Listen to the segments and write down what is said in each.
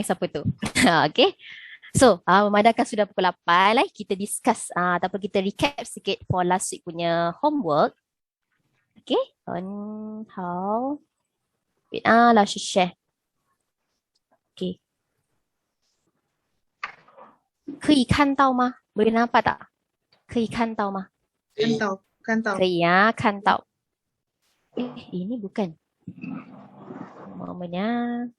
siapa tu. Okay. So, memandangkan sudah pukul 8 lah, kita discuss ataupun kita recap sikit for last week punya homework. Okay, on how. Wait, lah share. Okay. 可以看到吗? Boleh nampak tak? 可以看到吗? 看到。可以啊，看到。ini bukan. Momennya.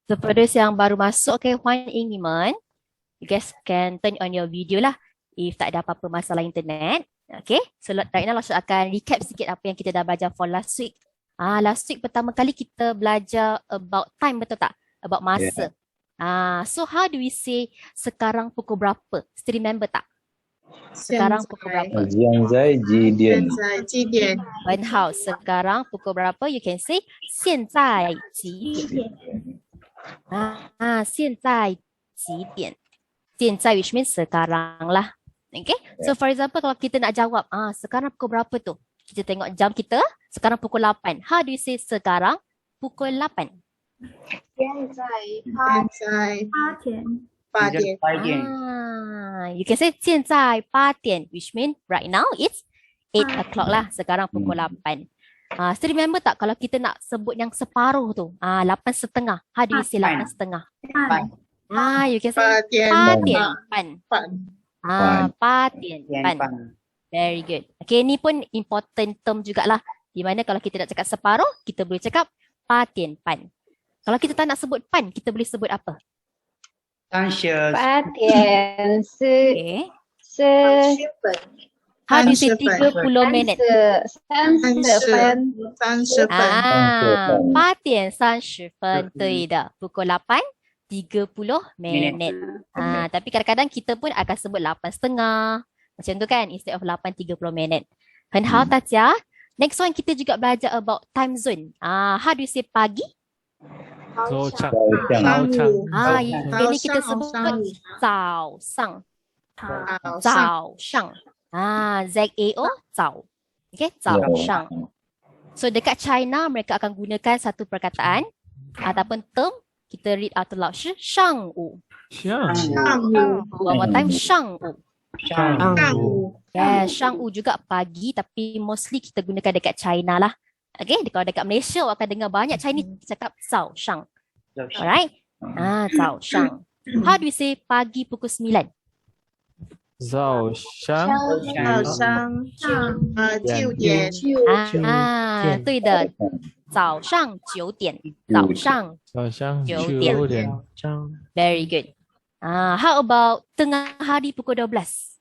So, pada yang baru masuk, okay, Huan Ingman, you guys can turn on your video lah if tak ada apa-apa masalah internet. Okay, so right now Last akan recap sikit apa yang kita dah belajar for last week. Last week pertama kali kita belajar about time, betul tak? About masa. So how do we say sekarang pukul berapa? Still remember tak? Sekarang pukul berapa? 现在几点？几点？很好，sekarang pukul berapa? You can say 现在几点？现在几点？现在 which means sekarang lah. Okay. So for example, kalau kita nak jawab, sekarang pukul berapa tu? Kita tengok jam kita, sekarang pukul 8. How do you say sekarang pukul 8? 现在8点。You can say 现在8点 which means right now it's 8 o'clock lah. Sekarang pukul 8. Still remember tak kalau kita nak sebut yang separuh tu, 8:30. How do you say 8:30? You can say 8点半. 8点半. Very good. Okay, ni pun important term jugalah. Di mana kalau kita nak cakap separuh, kita boleh cakap 8点半. Kalau kita tak nak sebut pan, kita boleh sebut apa? 8点Okay. 30 How do you say 30 minit? 30分。8点30分，对的。Pukul 8:30 minit. Tapi kadang-kadang kita pun akan sebut 8:30. Macam tu kan, instead of 8:30 minit. 很好，大家。Next one kita juga belajar about time zone. How do you say pagi? 早上，ini kita sebut 早上。早上。ZAO, 早。Okay, 早上。So dekat China, mereka akan gunakan satu perkataan ataupun term, kita read out loud, 是上午。One more time, 上午。上午juga pagi, tapi mostly kita gunakan dekat China lah. Okay, kalau dekat Malaysia, akan dengar banyak Chinese cakap 早上。Alright? 早上。How do we say pagi pukul 9? 早上9点。对的，早上9点。早上9点。Very good. How about tengah hari pukul 12?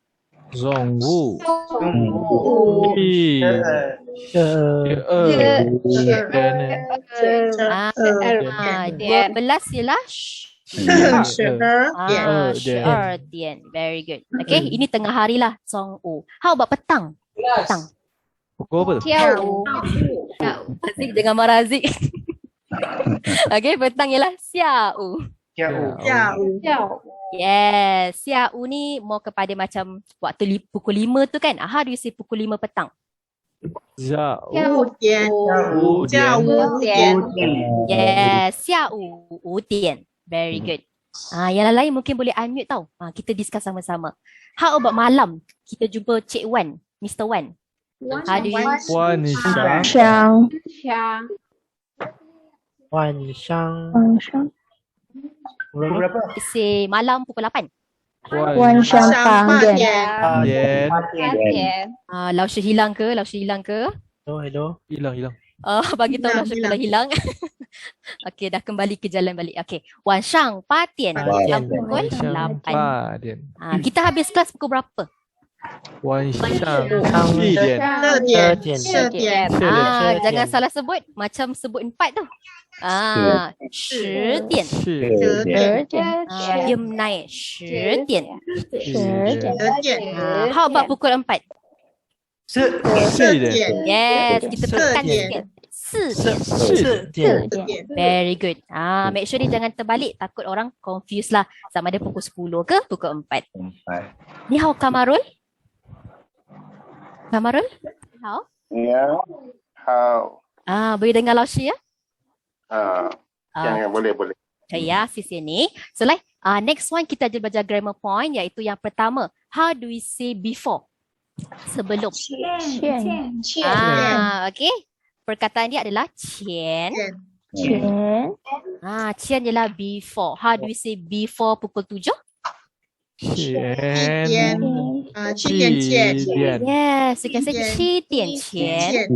中午12 ialah 12 点. Very good. Okay, ini tengah hari lah, 中午. How about petang? Petang. pukul apa tu? 跳舞。 Aziz jangan marah Aziz. Okay, petang ialah 下午. 下午。 Yes, 下午ni more kepada macam waktu pukul 5 tu kan. How do you say pukul 5 petang? 下午5点。下午点。 Yes, 下午5点. Very good. Yang lain mungkin boleh unmute tau. Kita discuss sama-sama. How about malam? Kita jumpa Cik Wan, Mr. Wan. How do you? 晚上say malam pukul 8? 晚上8点。点 Lao Shi hilang ke? Lao Shi hilang ke? hilang Bagi tahu Lao Shi kalau hilang. Okey, dah kembali ke jalan balik. Okey, 晚上8点. Malam pukul 8. 8点 Kita habis kelas pukul berapa? 晚上7点4点。Jangan salah sebut. Macam sebut 4 tu. 10点. Diam naik. 10点. How about pukul 4? 4点 Yes, kita tekan sikit. 4点。4点。 4点。 Very good. Make sure dia jangan terbalik. Takut orang confuse lah. Sama ada pukul 10 ke pukul 4. Ni hao Kamarul? Kamarul? Hao? 你好， Boleh dengar Laushi ya? boleh boleh. Ya, sisi ni. So like, next one kita ada belajar grammar point iaitu yang pertama. How do we say before? Sebelum. 欠 Okay. Perkataan dia adalah 前. 钱 前 ialah before. How do we say before pukul 7? 前7点前。地点 Yes, you can say 7点前.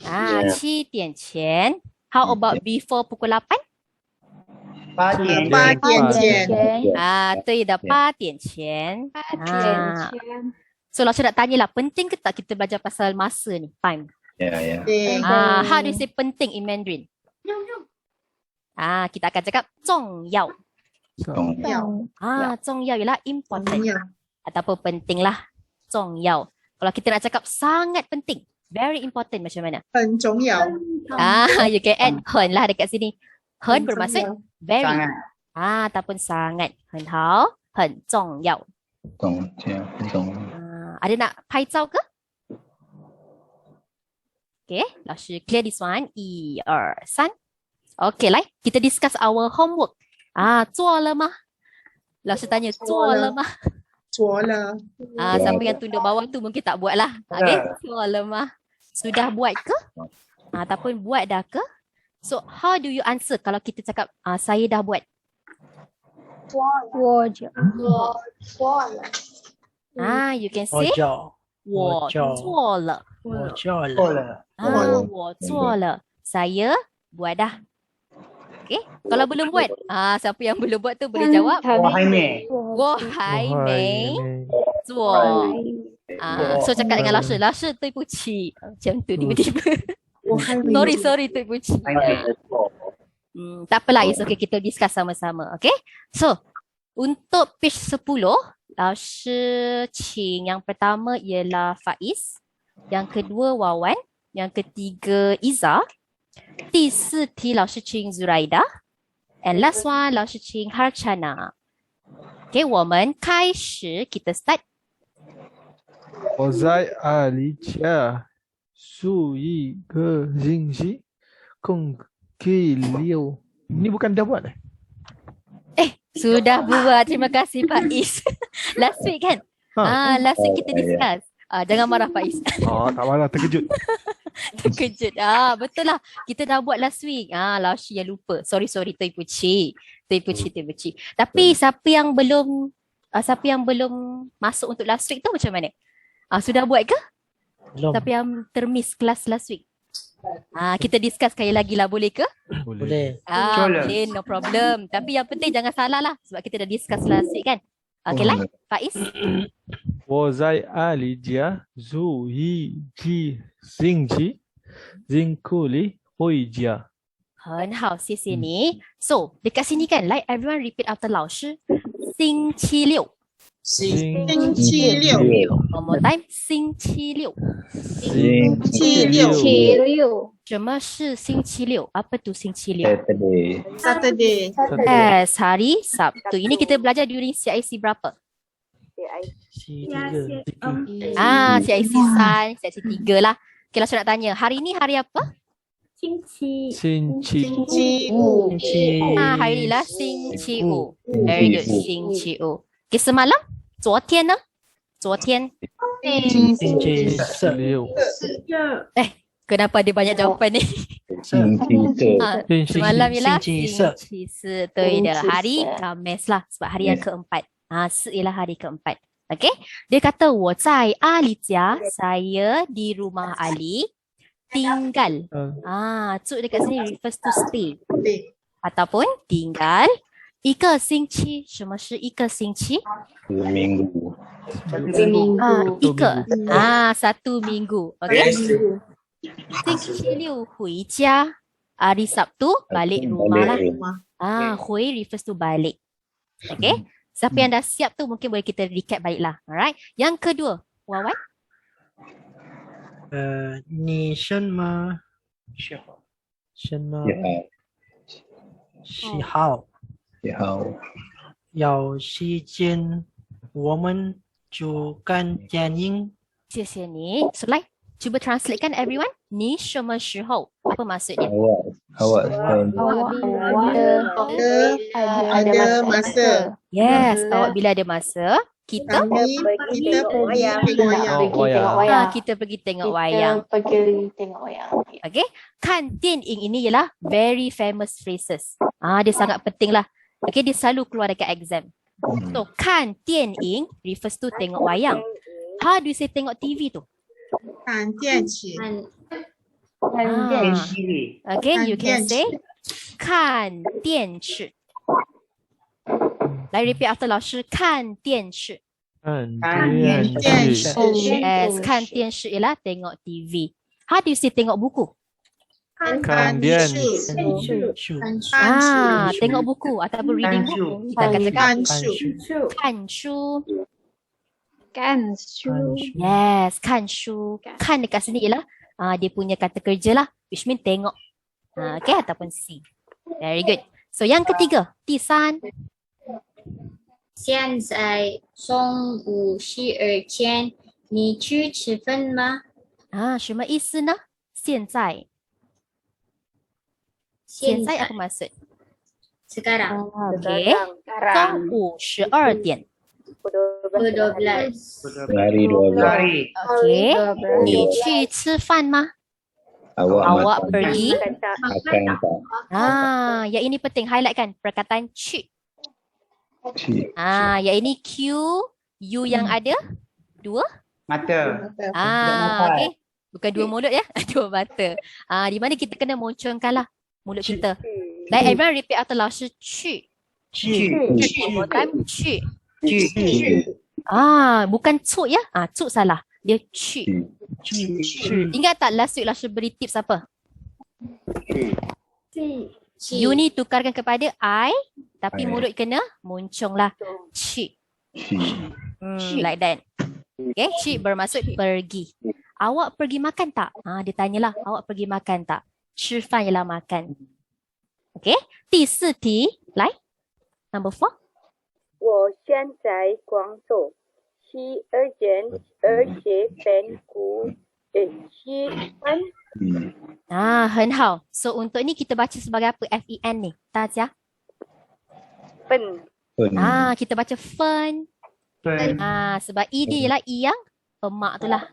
7点前. How about before pukul 8? 8点。 8 8点点。前对的，8点前。So, Laksha nak tanya lah, penting ke tak kita belajar pasal masa ni, time? 对。 How do you say penting in Mandarin? Kita akan cakap 重要. 重要ialah important ataupun penting lah. 重要. Kalau kita nak cakap sangat penting, very important macam mana? 很重要。 You can add 很lah dekat sini. 很bermaksud very. Sangat. Ataupun sangat. 很好，很重要. Ada nak 拍照ke? Okay, 老师 clear this one. 1、2、3. Okay, 来 kita discuss our homework. 做了吗？老师tanya 做了吗？做了。 Siapa yang tunduk bawah tu mungkin tak buat lah. Okay, 做了吗？ Sudah buat ke? Ataupun buat dah ke? So, how do you answer kalau kita cakap saya dah buat? 我就 You can say 我做了。我做了。我做了. Saya buat dah. Okay. Kalau belum buat, siapa yang belum buat tu boleh jawab. 我还没。我还没做. So cakap dengan Laksha, Laksha 对不起. Macam tu tiba-tiba. Sorry 对不起. Tak apalah, it's okay, kita discuss sama-sama. Okay. So, untuk page 10, Laksha Qing yang pertama ialah Faiz. Yang kedua Wawan. Yang ketiga Iza. 第四题老师请 Zuraida. And last one 老师请 Harchana. Okay, 我们开始 kita start. 我在阿里家住一个星期，共计6。Ni bukan dah buat Sudah buat. Terima kasih Faiz. Last week kan? Last week kita discuss. Jangan marah Faiz. Tak marah, terkejut. Terkejut. Betul lah. Kita dah buat last week. Lashi yang lupa. Sorry, 对不起. Tapi siapa yang belum masuk untuk last week tu macam mana? Sudah buat ke? Belum. Siapa yang termiss kelas last week? Kita discuss sekali lagi lah, boleh ke? Boleh. Boleh, no problem. Tapi yang penting jangan salah lah. Sebab kita dah discuss last week kan? Okay lah, Faiz. 我在阿里家住一个星期，尽可以回家。很好，谢谢你。So, dekat sini kan, like everyone repeat after 老师。星期六。星期六。 One more time，星期六。星期六。期六什么是星期六？Apa tu 星期六？ Saturday。 Yes, hari Sabtu. Ini kita belajar during CIC berapa? CIC 3, CIC 3 lah. Okay, Laksha nak tanya. Hari ni hari apa? 星期星期五。 hari ni lah 星期五. Very good, 星期五. Okay, semalam? 昨天呢？昨天。星期四。 Kenapa ada banyak jawapan ni? semalam ialah 星期四. 对的, hari Khamis lah. Sebab hari yang keempat. 4 ialah hari keempat. Okay. Dia kata, 我在阿里家, saya di rumah Ali, tinggal. So dekat sini refers to stay. Ataupun tinggal 一个星期. 什么是一个星期? 一个. 1 minggu. Okay. 星期六回家. Hari Sabtu balik rumah lah. 回 refers to balik. Okay. Siapa yang dah siap tu mungkin boleh kita recap balik lah. Alright. Yang kedua, Wawan. 你什么什么喜好喜好？喜好有时间我们就看电影。谢谢你。So, 来，cuba translate kan everyone. Ni 什么时候? Apa maksudnya? awak spend Ada masa. Yes, awak bila ada masa, kita Kita pergi tengok wayang. kita pergi tengok wayang. Okay, 看电影 ini ialah very famous phrases. Dia sangat penting lah. Okay, dia selalu keluar dekat exam. So, 看电影 refers to tengok wayang. How do you say tengok TV tu? 看电视， Okay, you can say 看电视。来 repeat after 老师，看电视。看电视。 Yes, 看电视 ialah tengok TV. How do you say tengok buku? 看电视。Tengok buku ataupun reading book. Kita katakan 看书，看书. Yes, 看书. Kan dekat sini ialah dia punya kata kerja lah, which mean tengok. Okay, ataupun see. Very good. So, yang ketiga, 第三。现在中午12点，你去吃饭吗？什么意思呢？现在apa maksud? Sekarang Okay. 中午12点。 12. hari 12 Okay. 你去吃饭吗？ Awak pergi. makan tak Yang ini penting, highlight kan perkataan 去。 Yang ini Q, U yang ada dua Mata. okay. Bukan dua mulut ya, dua mata. Di mana kita kena moncongkanlah mulut kita. Like everyone repeat after 老师去。 One more time, 去。 Bukan cuk ya. Cuk salah. Dia 去。 Ingat tak last week 老师 beri tips apa? You ni tukarkan kepada I, tapi mulut kena moncong lah. 去。 Like that. Okay, 去 bermaksud pergi. Awak pergi makan tak? Dia tanyalah, awak pergi makan tak? 吃饭 ialah makan. Okay, 第四题，来 number 4。 我现在工作12点20分，很好。So untuk ni kita baca sebagai apa? FEN ni. 大家。kita baca fen. Sebab E dia ialah E yang emak tu lah.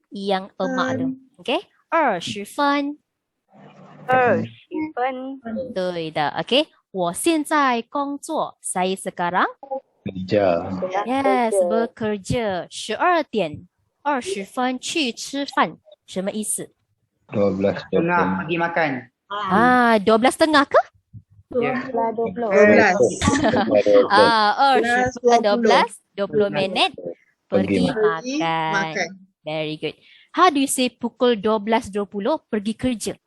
E yang emak tu. Okay. 20分。对的。Okay. 我现在工作. Saya sekarang kerja yes bekerja. 12点20分去吃饭。什么意思？ 12 Tengah pergi makan. 12:30 ke? 12. 20 minit pergi makan. Very good. How do you say pukul 12.20 pergi kerja?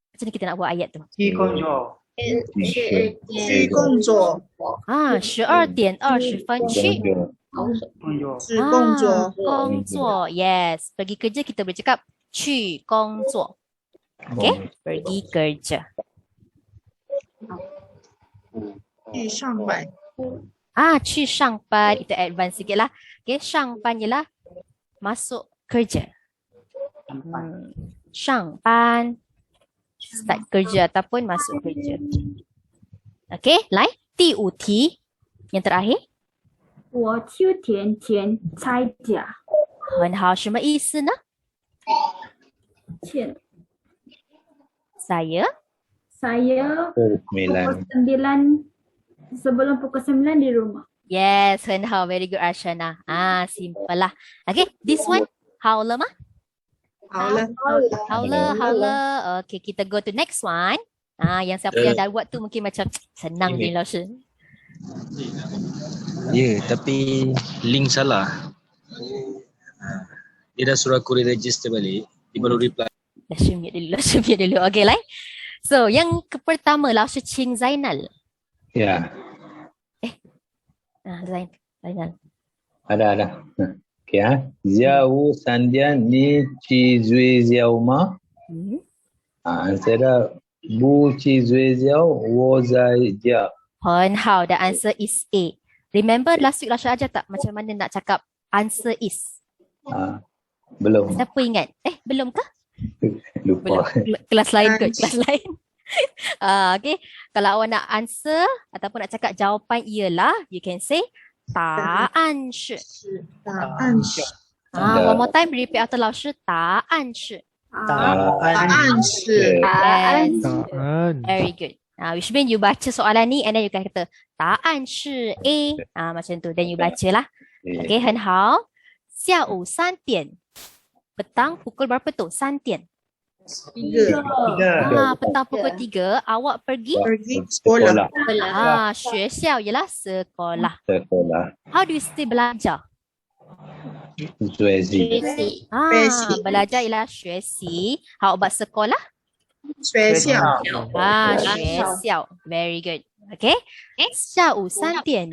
Macam ni kita nak buat ayat tu. 去工作。去工作， 12:20去工作。去工作，工作 yes. Pergi kerja kita boleh cakap 去工作. Okay, pergi kerja. 去上班，去上班 kita advance sikit lah. Okay, 上班 ialah masuk kerja. 上班 start kerja ataupun masuk kerja. Okay, 来第五题 yang terakhir. 我9点前在家。很好，什么意思呢？前 Saya pukul 9 sebelum pukul 9 di rumah. yes, 很好 very good Arshana. Simple lah. Okay, this one 好了吗？好了，好了。Okay, kita go to next one. Yang siapa yang dah buat tu mungkin macam senang je lah Syed. Ya, tapi link salah. Dia dah suruh aku re-register balik. Dia baru reply. Dah syumit dulu. Okay, lah. So, yang pertama lah Syed Ching Zainal. ya Zainal. ada okay Jiao Sandian ni Chi Zui Jiao Ma answer dah. Bu Qi Zui Jiao Wo Zai Jia. 很好 the answer is A. Remember last week Lasha ajar tak macam mana nak cakap answer is? Belum. Siapa ingat? Belum ke? Belum. Lupa. Kelas lain ke? Answer. Kelas lain. Okay. Kalau awak nak answer ataupun nak cakap jawapan ialah, you can say 答案是。答案是 one more time, repeat after 老师，答案是。答案是 Yes. Taan. Very good. Which mean you baca soalan ni and then you can kata 答案是 A. Macam tu. Then you baca lah. Okay, 很好。下午3点。Petang pukul berapa tu? 3点。 tiga Petang pukul 3 awak pergi pergi sekolah. Sekolah. 学校 ialah sekolah. Sekolah. How do you say belajar? Zui Zi. Basic. Belajar ialah 学习. How about sekolah? 学校 学校. Very good. Okay. 下午3点.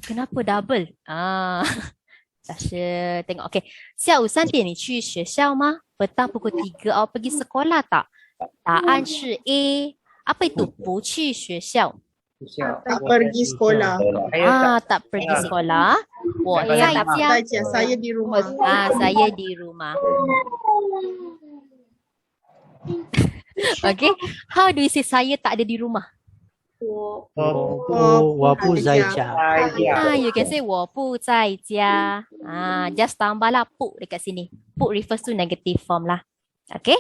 Kenapa double? Tak tengok. Okay. 下午3点你去学校吗? Petang pukul 3 awak pergi sekolah tak? 答案是 A. Apa itu? 不去学校. tak pergi sekolah. Tak pergi sekolah. 我在家. 在家 saya di rumah. Saya di rumah. Okay. How do you say saya tak ada di rumah? 我不在家。 You can say 我不在家. Just tambahlah 不 dekat sini. 不 refers to negative form lah. Okay.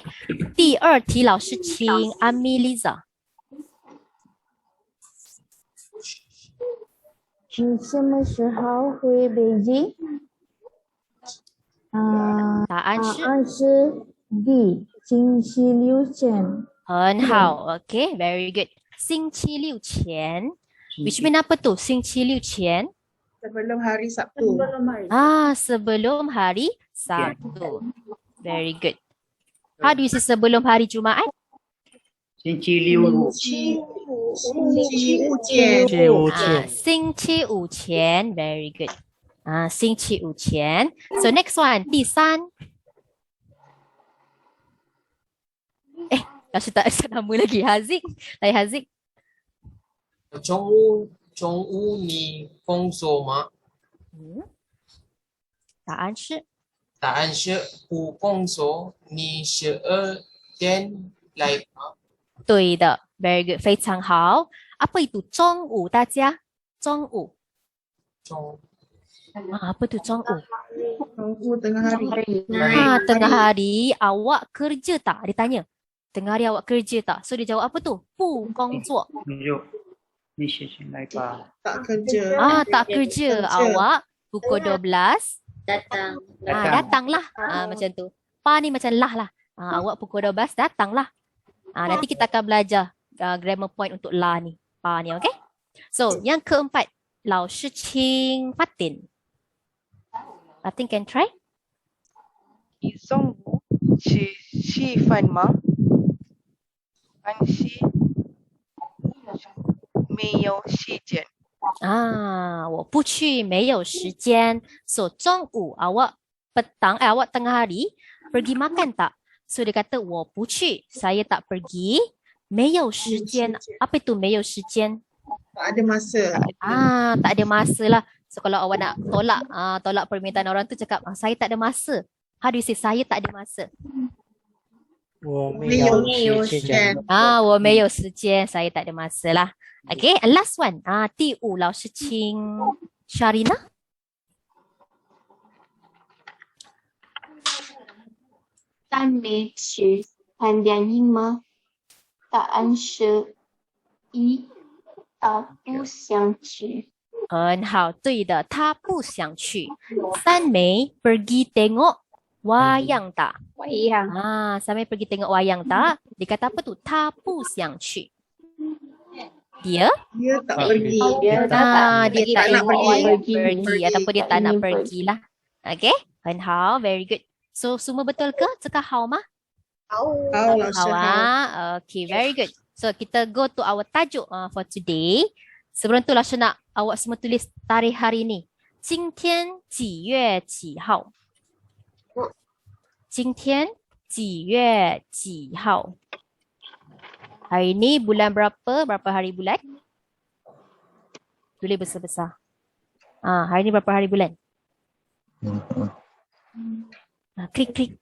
第二题老师请 Amiliza. 你什么时候回北京？答案是答案是 D，星期六前。很好。Okay. Very good. 星期六前. Which mean apa tu? 星期六前. Sebelum hari Sabtu. Sebelum hari Sabtu. Very good. How do you say sebelum hari Jumaat? 星期六星期五前. Very good. 星期五前. So next one, 第三. 老师tak ada nama lagi. Haziq. Haziq. 中午你工作吗？答案是答案是不工作。你12点来吗？对的。Very good. 非常好。Apa itu 中午大家？中午。Apa tu 中午？ tengah hari. Tengah hari awak kerja tak? Dia tanya. Tengah hari awak kerja tak? So dia jawab apa tu? 不工作。你写进来吧。 Tak kerja. Tak kerja. Awak pukul 12 Datang. datanglah. Macam tu. Pa ni macam lah. Awak pukul 12 datanglah. Nanti kita akan belajar grammar point untuk lah ni. Pa ni, okay? So, yang keempat. 老师请Fatin. Fatin can try? 你中午吃饭吗？但是没有时间。我不去，没有时间。So, 中午 awak petang, awak tengah hari pergi makan tak? So, dia kata 我不去, saya tak pergi. 没有时间. Apa itu 没有时间? Tak ada masa. Tak ada masa lah. So, kalau awak nak tolak permintaan orang tu cakap, saya tak ada masa. How do you say saya tak ada masa? 我没有时间。我没有时间, saya tak ada masa lah. Okay, and last one. 第五老师请 Sharina. 但没去看电影吗？答案是一，他不想去。很好，对的，他不想去。三梅 pergi tengok wayang tak? Wayang. Sampai pergi tengok wayang tak? Dia kata apa tu? 他不想去。Dia tak pergi. Dia tak nak pergi ataupun dia tak nak pergi lah. Okay, 很好 very good. So semua betul ke? 这个好吗？好Okay, very good. So kita go to our tajuk for today. Sebelum tu Lasha nak awak semua tulis tarikh hari ni. 今天几月几号？今天几月几号? Hari ni bulan berapa? Berapa hari bulan? Tulis besar-besar. Hari ni berapa hari bulan? Klik.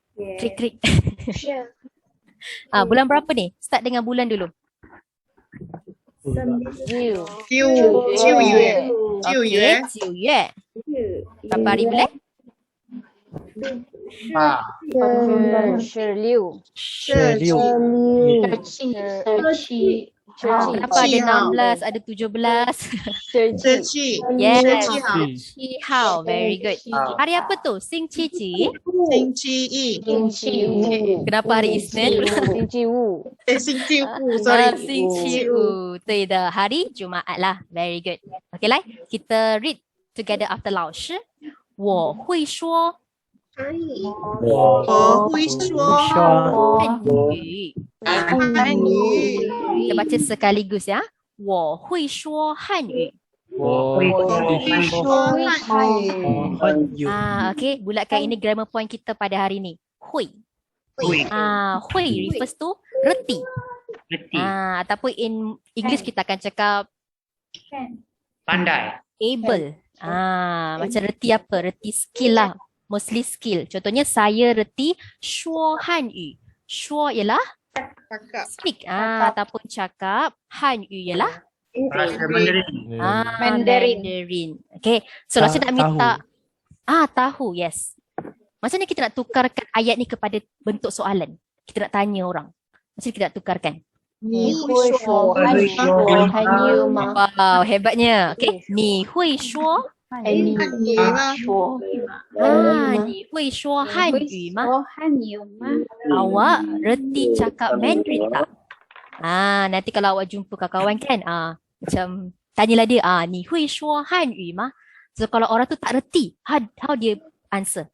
Bulan berapa ni? Start dengan bulan dulu. 9月 9月. Berapa hari bulan? 16 Kenapa ada 16, ada 17? 17 Yes, 17号 7 very good. Hari apa tu? 星期几? 星期一 Kenapa hari Isnin? 星期五 sorry. 星期五，对的，hari Jumaat lah. Very good. Okay, 来，kita read together after 老师。我会说我会说汉语。汉语 Kita baca sekaligus ya. 我会说汉语。我会说汉语。Okay, bulatkan ini grammar point kita pada hari ni. 会。会 refers to reti. Ataupun in English kita akan cakap Pandai. able. Macam reti apa? Reti skill lah. Mostly skill. Contohnya saya reti 说汉语。说 ialah speak. Ataupun cakap. 汉语 ialah Bahasa Mandarin. Mandarin. Okay. So Lasha nak minta tahu. Yes. Macam mana kita nak tukarkan ayat ni kepada bentuk soalan? Kita nak tanya orang. Macam mana kita nak tukarkan? 你会说汉语吗？ Wow, hebatnya. Okay. 你会说你说你会说汉语吗? Awak reti cakap Mandarin tak? Nanti kalau awak jumpa kawan-kawan kan, macam tanyalah dia, 你会说汉语吗? So kalau orang tu tak reti, how dia answer?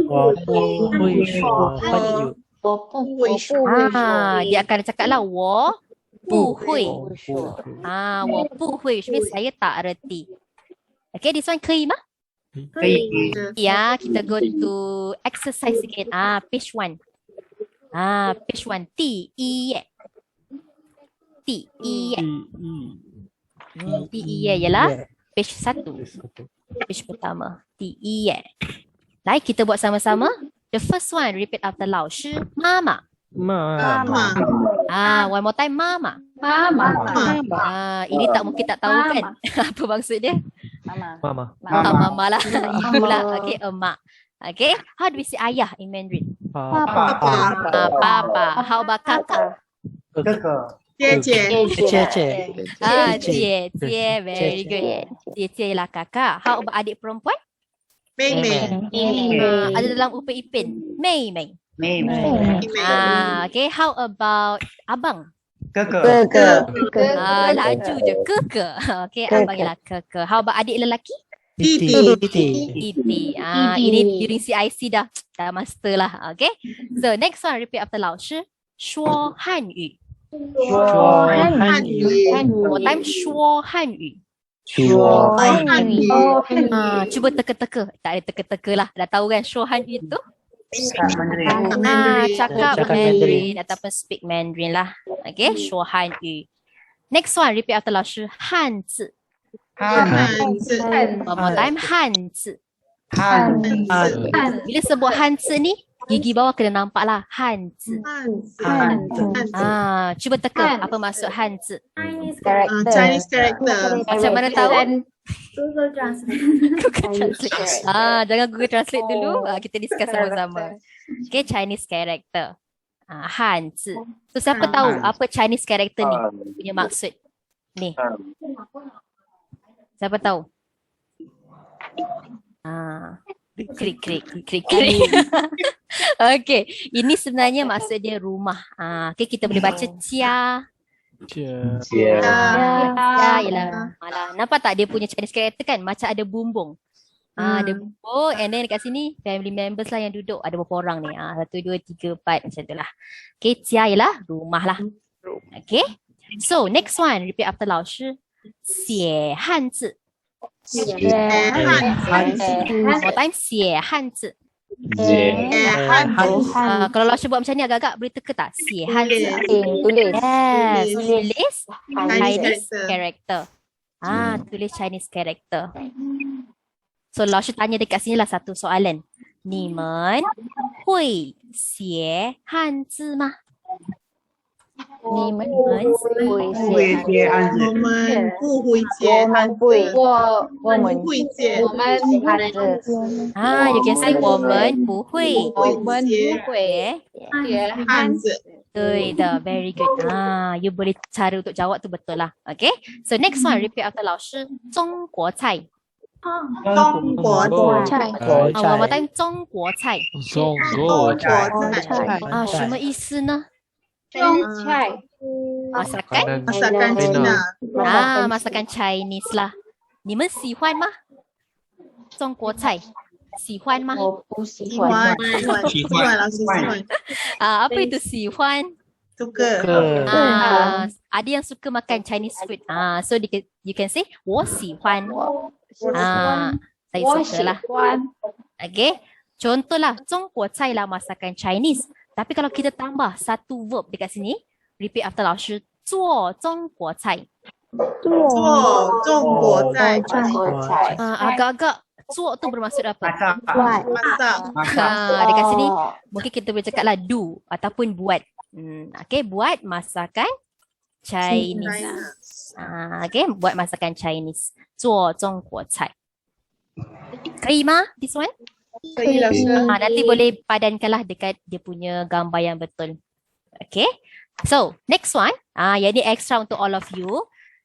我不会说汉语。dia akan cakap lah 我不会。我不会 which means saya tak reti. Okay, this one 可以吗？可以。Ya, kita go to exercise again. Page 1. Page 1. 第一页ialah page 1. Page pertama. 第一页. 来, kita buat sama-sama. The first one, repeat after 老师妈妈. One more time, mama. Ini tak mungkin tak tahu kan? Apa maksud dia? Mama. Mama lah. Ibu lah. Okay, emak. Okay, how do we say ayah in Mandarin? Papa. How about kakak? 哥哥。姐姐姐 very good. 姐姐lah kakak. How about adik perempuan? 妹妹 Ada dalam Upin Ipin. 妹妹. Okay, how about abang? 哥哥。Laju je, 哥哥. Okay, abang ialah 哥哥. How about adik lelaki? 弟弟 Ini during CIC dah master lah. Okay, so next one, repeat after 老师说汉语。One more time, 说汉语。cuba teka-teka. Tak ada teka-teka lah. Dah tahu kan 说汉语tu? Cakap Mandarin ataupun speak Mandarin lah. Okay, 说汉语。Next one, repeat after 老师汉字。One more time, 汉字。Bila sebut 汉字ni, gigi bawah kena nampak lah. 汉字。cuba teka apa maksud 汉字。 Chinese character Macam mana tahu? Google Translate. Jangan Google Translate dulu. Kita discuss sama-sama. Okay, Chinese character. 汉字. So siapa tahu apa Chinese character ni punya maksud? Ni. Siapa tahu? Krik. Okay, ini sebenarnya maksud dia rumah. Okay, kita boleh baca Cia. Ialah malah. Nampak tak dia punya Chinese character kan? Macam ada bumbung. Ada bumbung, and then dekat sini family members lah yang duduk. Ada berapa orang ni? 1, 2, 3, 4 macam tu lah. Okay, Cia ialah rumah lah. Okay, so next one, repeat after 老师写汉字。One more time, 写汉字。Kalau Lausha buat macam ni agak-agak boleh teka tak? Si Han Tulis. Tulis. Yes, Tulis. tulis Chinese character. Hmm. Tulis Chinese character. So Lausha tanya dekat sini lah satu soalan. 你们会写汉字吗？你们会写汉字。我们不会写汉字。我们会写汉字。 You can say 我们不会写写汉字。对的 very good. You boleh cara untuk jawab tu betul lah. Okay. So next one repeat after 老师中国菜。中国菜。one more time 中国菜。中国菜。什么意思呢？中菜。 Masakan Masakan Cina. Masakan Chinese lah. 你们喜欢吗？中国菜喜欢吗？我不喜喜欢，欢。喜欢，老师喜欢。apa itu 喜欢？ Suka. Ada yang suka makan Chinese food. So you can say 我喜欢。saya suka lah. Okay. Contohlah 中国菜lah masakan Chinese. Tapi kalau kita tambah satu verb dekat sini, repeat after 老师做中国菜。做中国菜。 agak-agak 做 tu bermaksud apa? Masak. Dekat sini mungkin kita boleh cakap lah do ataupun buat. Okay, buat masakan Chinese. Okay, buat masakan Chinese. 做中国菜。可以吗 this one? 可以，老师。 Nanti boleh padankanlah dekat dia punya gambar yang betul. Okay. So, next one. Yang ni extra untuk all of you.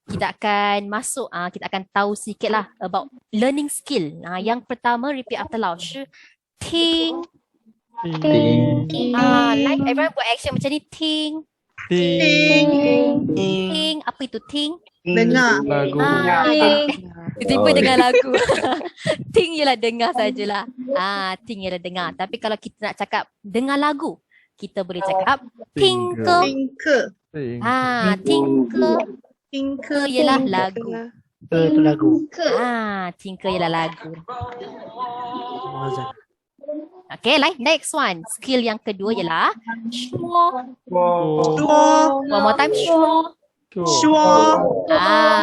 Kita akan masuk, kita akan tahu sikit lah about learning skill. Yang pertama, repeat after 老师听。Like everyone buat action macam ni. Ting. Apa itu ting? Dengar. Tiba-tiba dengar lagu. Ting ialah dengar sajalah. Ting ialah dengar. Tapi kalau kita nak cakap dengar lagu, kita boleh cakap tingke. Tingke ialah lagu. Itu lagu. Tingke ialah lagu. Okay, like next one. Skill yang kedua ialah shuo. One more time, shuo.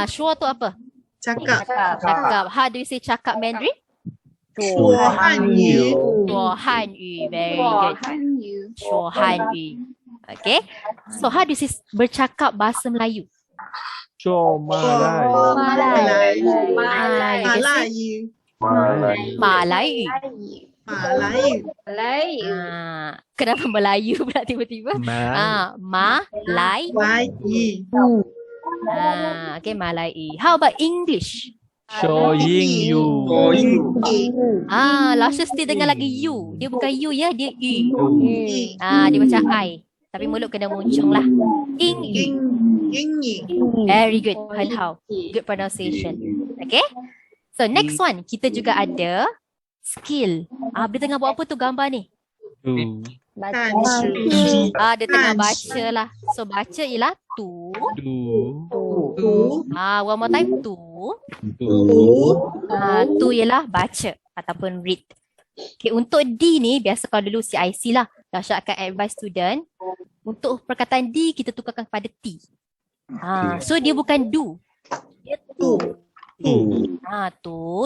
Shuo tu apa? Cakap. How do you say cakap Mandarin? 说汉语。说汉语 very good. 说汉语. Okay. So how do you say bercakap bahasa Melayu? 说马来语。马来语. Kenapa Melayu pula tiba-tiba? Melayu. Okay, Melayu. How about English? 说英语。老师still dengar lagi you. Dia bukan you ya, dia yu. Dia macam I. Tapi mulut kena muncung lah.英语. Very good. 很好. Good pronunciation. Okay. So next one, kita juga ada skill. Dia tengah buat apa tu gambar ni? Dia tengah baca lah. So baca ialah tu. One more time tu. Tu ialah baca ataupun read. Okay, untuk D ni biasa kalau dulu CIC lah. Lausha akan advise student untuk perkataan D kita tukarkan kepada T. So dia bukan do. Dia tu.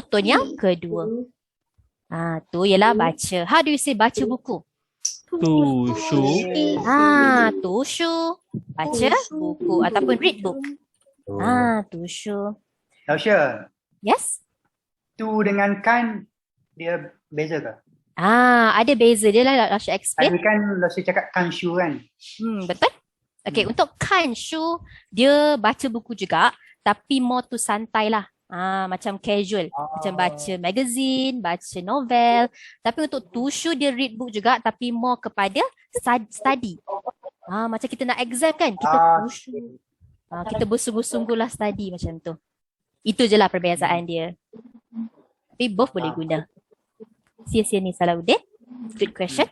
Tu yang kedua. Tu ialah baca. How do you say baca buku? 读书。读书. Baca buku ataupun read book. 读书. Lausha. Yes? Tu dengan kan dia beza ke? Ada beza dia lah Lausha explain. Tadi kan Lausha cakap kan shu kan? Betul. Okay, untuk kan shu dia baca buku juga tapi more to santai lah. Macam casual. Macam baca magazine, baca novel. Tapi untuk tushu dia read book juga tapi more kepada study. Macam kita nak exam kan, kita tushu. Kita bersungguh-sungguh lah study macam tu. Itu je lah perbezaan dia. Tapi both boleh guna. Sia-sia ni Salahuddin. Good question.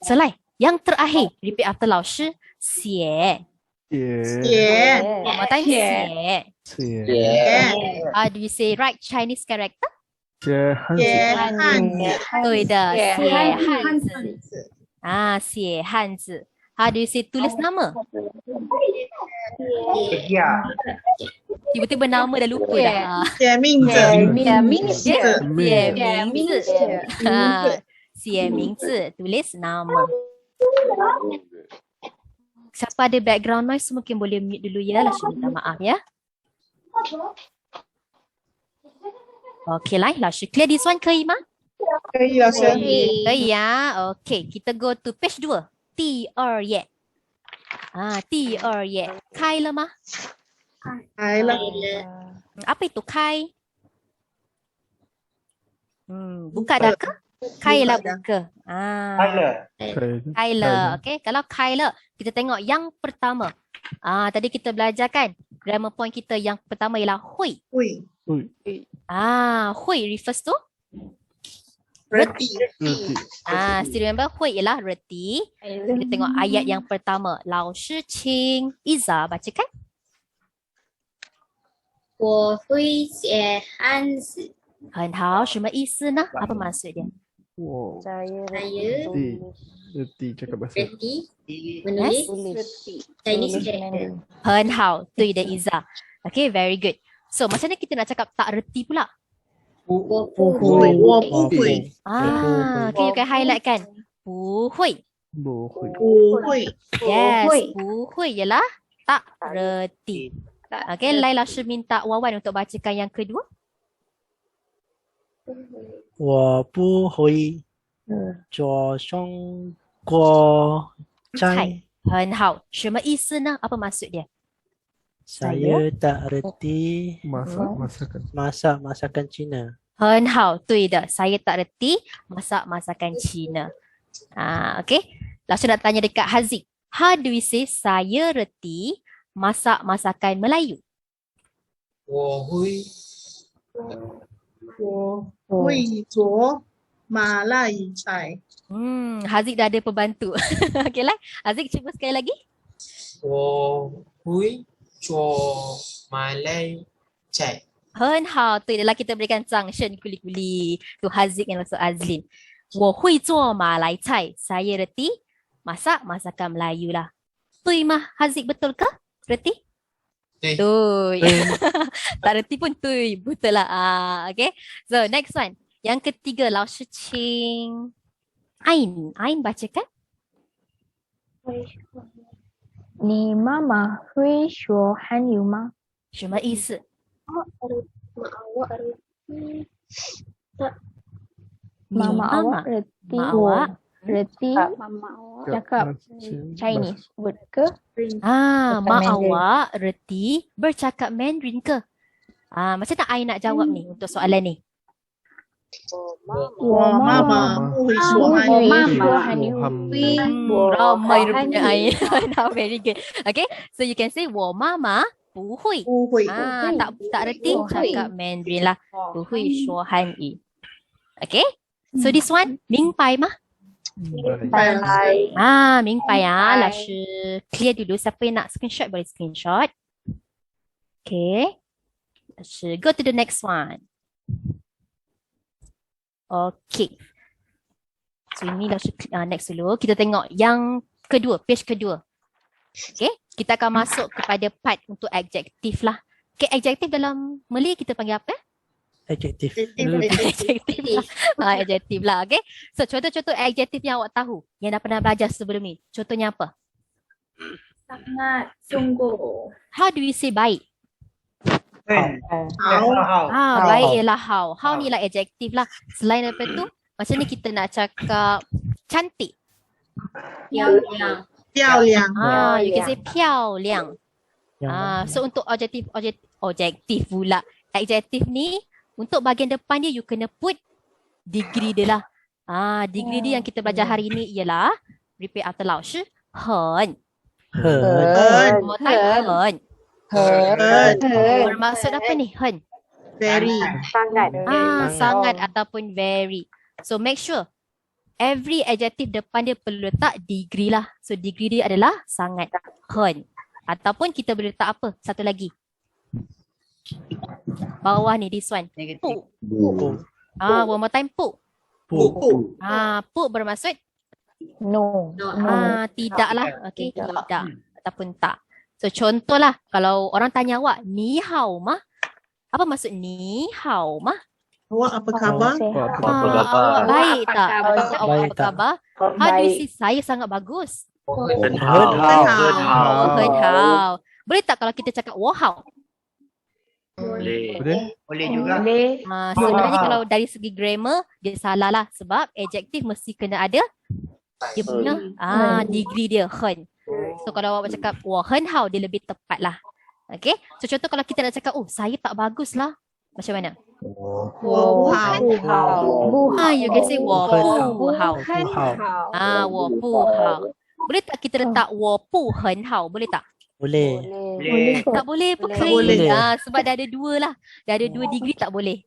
So like, yang terakhir, repeat after 老师, xie. One more time, xie. How do you say right Chinese character? 写汉字。对的，写写汉汉字。写汉字。How do you say tulis nama? Ya. Tiba-tiba nama dah lupa dah. 写名字，写名字，写名字。写名字 tulis nama. Siapa ada background noise mungkin boleh mute dulu ya. Lasha minta maaf ya. Okay lah, Lasha clear this one 可以吗？可以老师。可以呀。Okay, kita go to page 2. 第二页。第二页开了吗？来了， Apa itu kai? Buka dah ke? Kai lah buka. Kai lah. Okay. Kalau kai lah, kita tengok yang pertama. Tadi kita belajar kan? Grammar point kita yang pertama ialah hui. 会 Hui refers to? reti Still remember hui ialah reti. Kita tengok ayat yang pertama. Lao Shi Qing Iza bacakan. 我会写汉字。很好，什么意思呢？Apa maksud dia? Wow. Saya Reti cakap bahasa. reti menulis Chinese character. 很好，对的Iza. Okay, very good. So, macam mana kita nak cakap tak reti pula? 我不会，我不会， Okay, you can highlight kan? 不会。不会。不会， Yes, 不会ialah tak reti. Okay, Lai Lashi minta Wawan untuk bacakan yang kedua. 我不会做中国菜。很好，什么意思呢？Apa maksud dia? Saya tak reti masak masakan Cina. 很好，对的，saya tak reti masak masakan Cina. Okay, Langsung nak tanya dekat Haziq. How do we say saya reti masak masakan Melayu? 我会我会做马来菜， Haziq dah ada pembantu. Okay lah, Haziq cuba sekali lagi. 我会做马来菜。很好，对的啦，kita berikan 掌声 kuli-kuli to Haziq and also Azlin. 我会做马来菜, saya reti masak masakan Melayu lah. 对吗 Haziq, betul ke? Reti? 对。 Tak reti pun tui, betul lah. Okay, so next one. Yang ketiga, Lao Shi Qing Ain. Ain bacakan. 你妈妈会说汉语吗？什么意思？妈妈 awak reti Mak awak reti cakap Chinese word ke? mak Mandarin. awak reti bercakap Mandarin ke? Macam tak Ain nak jawab ni untuk soalan ni? 我妈妈不会说汉语， Ramai rupanya Ain. Very good. Okay, so you can say 我妈妈不会 不会， tak reti cakap Mandarin lah. 不会说汉语. Okay, so this one 明白吗？明白啊，老师 clear dulu. Siapa yang nak screenshot boleh screenshot. Okay, 老师 go to the next one. Okay, so ini langsung next dulu. Kita tengok yang kedua, page kedua. Okay, kita akan masuk kepada part untuk adjektif lah. Okay, adjektif dalam Malay kita panggil apa? Adjektif. Adjektif lah. Adjektif lah, okay. So, contoh-contoh adjektif yang awak tahu, yang dah pernah belajar sebelum ni. Contohnya apa? Sangat, sungguh. How do we say baik? 好， Baik ialah how. How ni lah adjektif lah. Selain daripada tu, macam ni kita nak cakap cantik. 漂亮， You can say 漂亮. So untuk objektif pula. Adjektif ni untuk bahagian depan dia you kena put degree dia lah. Degree dia yang kita belajar hari ni ialah repeat after 老师很 more time 很 bermaksud apa ni? 很 very， sangat ataupun very. So make sure every adjective depan dia perlu letak degree lah. So degree dia adalah sangat, 很 ataupun kita boleh letak apa? Satu lagi. Bawah ni this one. 不 One more time, pu. Pu. Pu bermaksud No. tidaklah. Okay, tidak ataupun tak. So contohlah kalau orang tanya awak ni hao mah? Apa maksud ni hao mah? Awak apa khabar? Awak baik tak? Awak apa Baik tak? khabar? How do you say saya sangat bagus? Hen hao. Boleh tak kalau kita cakap wo hao? Boleh. Boleh juga. Sebenarnya kalau dari segi grammar dia salah lah sebab adjektif mesti kena ada dia punya degree dia hen. So kalau awak bercakap wo hen hao dia lebih tepat lah. Okay. So contoh kalau kita nak cakap saya tak bagus lah. Macam mana? You can say wo pu hao. Wo pu hao. Boleh tak kita letak wo pu hen hao? Boleh tak? Boleh. Tak boleh pun boleh. sebab dah ada dua lah. Dah ada 2 degree tak boleh.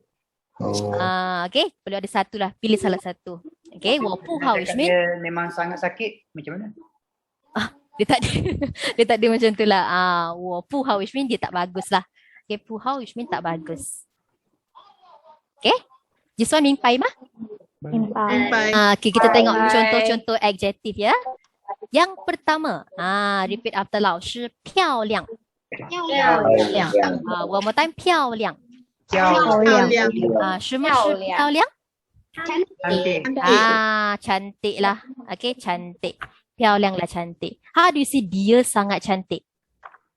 Okay. Boleh ada satu lah. Pilih salah satu. Okay. Wo pu hao which mean Dia memang sangat sakit. Macam mana? dia tak ada dia tak ada macam tu lah. Wo pu hao which mean dia tak bagus lah. Okay. Pu hao which mean tak bagus. Okay. This one mimpai mah? Okay, kita tengok contoh-contoh adjektif ya. Yang pertama, repeat after 老师漂亮。One more time， 漂亮。什么是漂亮？ Cantik. Cantik lah. Okay, cantik. 漂亮lah cantik. How do you say dia sangat cantik?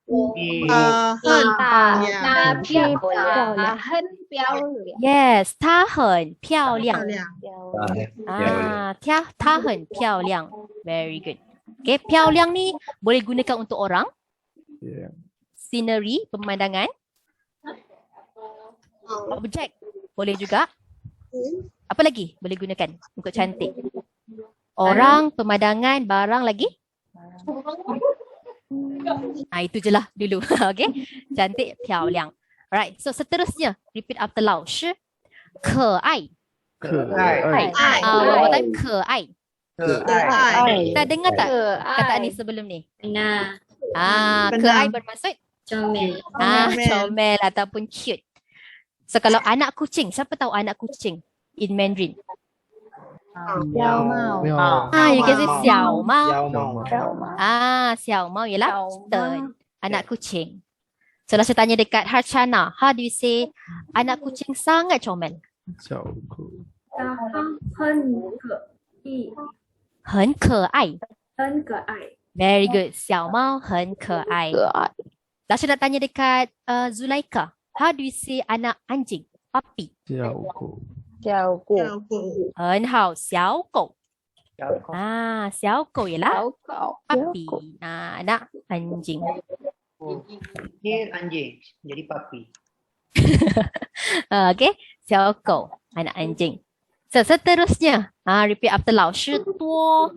很Yes, 她很漂亮。她很漂亮。Very good. Okay, 漂亮ni boleh gunakan untuk orang. Scenery, pemandangan. Objek boleh juga. Apa lagi boleh gunakan untuk cantik? Orang, pemandangan, barang lagi? Itu je lah dulu. Okay, cantik, 漂亮。Alright, so seterusnya repeat after 老师，可爱。可爱。Kita dengar tak kataan ni sebelum ni? Keai bermaksud comel ataupun cute. So kalau anak kucing, siapa tahu anak kucing in Mandarin? You can say 小猫。小猫ialah anak kucing. So saya tanya dekat Harchana, how do you say anak kucing sangat comel? 很可爱。Very good. 小猫很可爱。老师nak tanya dekat Zulaika. How do you say anak anjing? Puppy. 很好，小狗。小狗ialah puppy. Anak anjing. Dia anjing. Jadi puppy. Okay. 小狗 anak anjing. So seterusnya repeat after 老师多。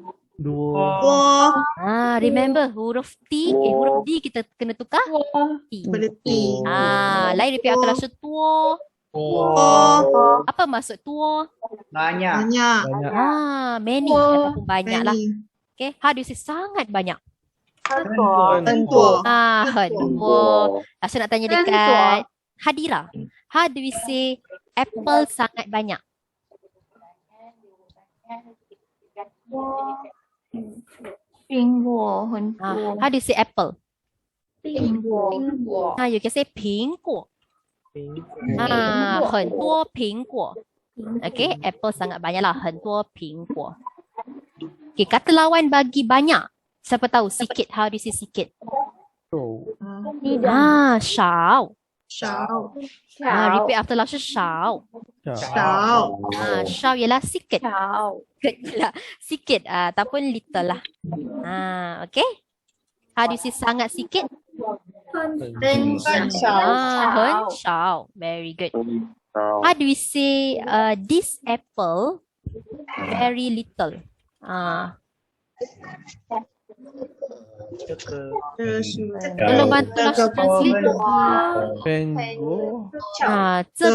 Remember huruf T, huruf D kita kena tukar T. Lain repeat after 老师多。Apa maksud tua? Banyak. Many ataupun banyak lah. Okay, how do you say sangat banyak? 很多。很多。Saya nak tanya dekat Hadira. How do we say apple sangat banyak? 苹果很多。 How do you say apple? 苹果。 You can say 苹果。很多苹果。Okay, apple sangat banyak lah. 很多苹果。Okay, kata lawan bagi banyak. Siapa tahu sikit? How do you say sikit? 少。Repeat after 老师少。少ialah sikit. Sikit ataupun little lah. Okay. How do you say sangat sikit? 很少。Very good. How do we say this apple very little? Tolong bantu lah translate. 这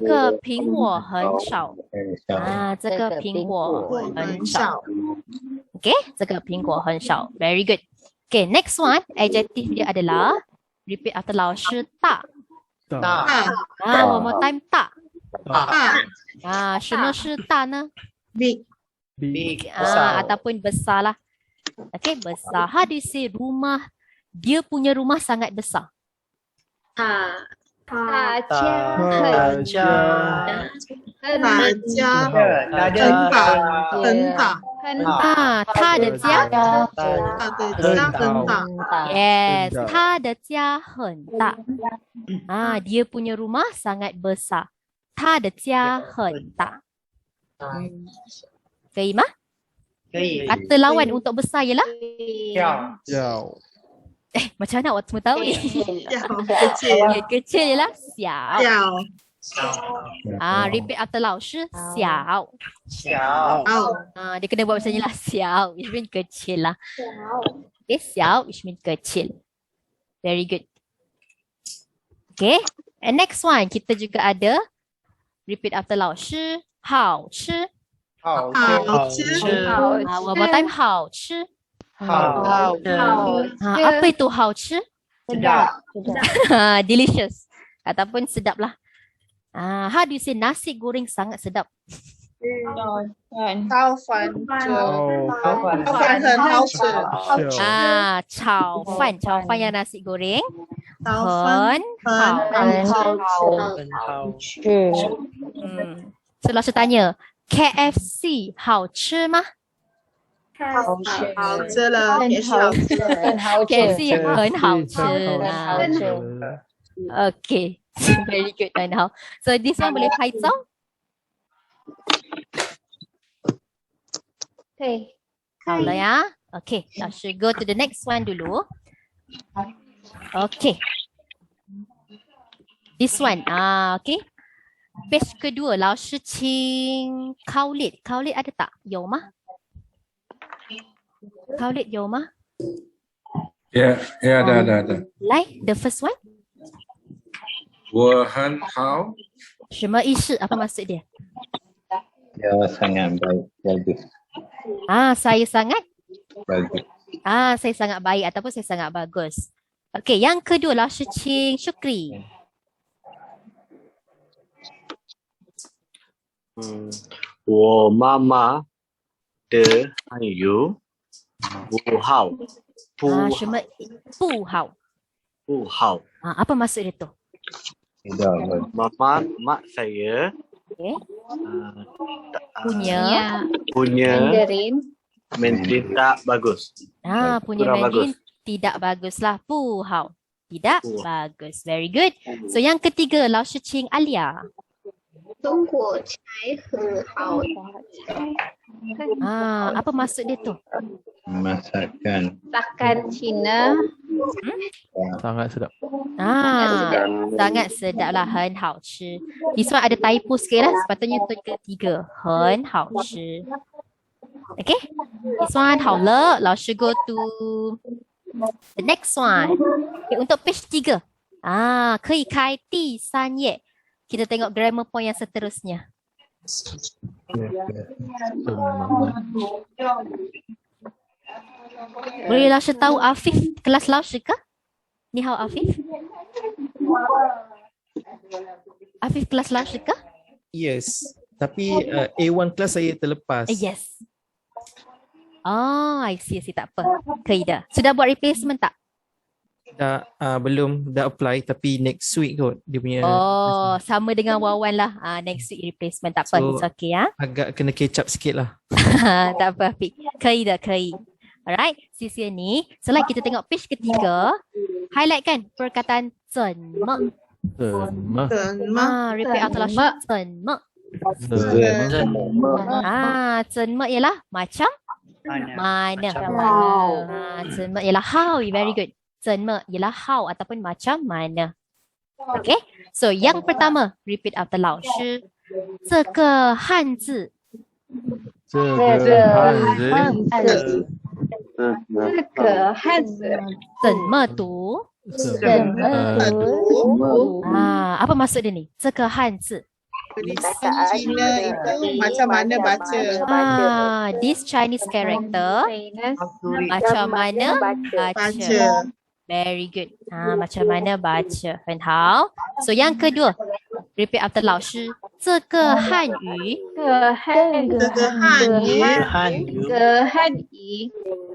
个苹果很少。这个苹果很少。Okay, 这个苹果很少。Very good. Okay, next one, adjective dia adalah Repeat after 老师大。大one more time 大。什么是大呢？ Big. Big. Besar. Ataupun besar lah. Okay, besar. How do you say rumah? Dia punya rumah sangat besar. 大家大家很大。他的家很大。 Yes, 他的家很大。dia punya rumah sangat besar. 他的家很大。可以吗？可以。 Kata lawan untuk besar ialah? 小 Macam mana awak semua tahu ni? Kecil ialah 小。repeat after 老师小。dia kena buat macam ni lah. 小 which means kecil lah. Okay, 小 which means kecil. Very good. Okay, and next one kita juga ada repeat after 老师好吃。好吃。one more time 好吃。apa itu 好吃？ delicious ataupun sedap lah. How do you say nasi goreng sangat sedap? 炒饭很好吃。炒饭 yang nasi goreng 很好吃。so 老师tanya KFC 好吃吗？好吃了，KFC 很好吃。Okay, very good. 很好。So this one boleh 拍照？可以。好了呀。Okay, 老师 go to the next one dulu. Okay. This one. Okay. Page kedua, 老师请考列ada tak? 有吗？考列有吗？ ada. 来 the first one. 我很好。什么意思？apa maksud dia? Ya, sangat baik. Bagus. Saya sangat? Bagus. Saya sangat baik ataupun saya sangat bagus. Okay, yang kedua, 老师请 Syukri. 我妈妈的汉语不好。什么不好？不好。 apa maksud dia tu? Tidak. Mak saya punya Mandarin tak bagus. Punya Mandarin tidak bagus lah. 不好 tidak bagus. Very good. So yang ketiga, 老师请 Alia. 中国菜很好apa maksud dia tu? Masakan. Masakan Cina. sangat sedap. Sangat sedap lah. 很好吃. This one ada typo sikit lah. Sepatutnya tu ketiga. 很好吃. Okay. This one 好了. 老师 go to the next one. Okay, untuk page 3. 可以开第3页. Kita tengok grammar point yang seterusnya. Boleh 老师 tahu Afif kelas 老师ke? Ni hao Afif? Afif kelas 老师ke? Yes. Tapi A1 kelas saya terlepas. Yes. I see. Tak apa. 可以的. Sudah buat replacement tak? Dah belum dah apply tapi next week kot dia punya. Sama dengan Wawan lah. Next week replacement tak apa. It's okay ya. Agak kena catch up sikit lah. tak apa Afif. 可以的. Alright, sisi ni. Selain kita tengok page ketiga, highlight kan perkataan 怎么. Repeat after 老师. 怎么. 怎么 ialah macam mana. 怎么 ialah how. Very good. 怎么 ialah how ataupun macam mana. Okay. So yang pertama, repeat after 老师. 这个汉字. 这个汉字怎么读? Apa maksud dia ni? 这个汉字. Tulisan Cina itu macam mana baca? This Chinese character macam mana baca. Very good. Macam mana baca? 很好. So yang kedua, repeat after 老师。这个汉语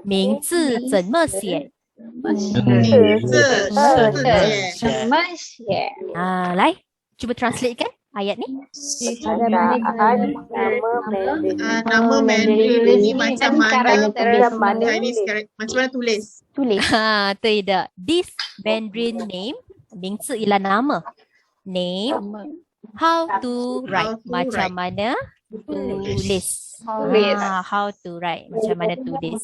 名字怎么写？来，cuba translate kan ayat ni. Nama Mandarin ni macam mana Chinese character, macam mana tulis? 对的 ，this Mandarin name 名字ialah nama. Name how to write macam mana tulis. How to write macam mana tulis.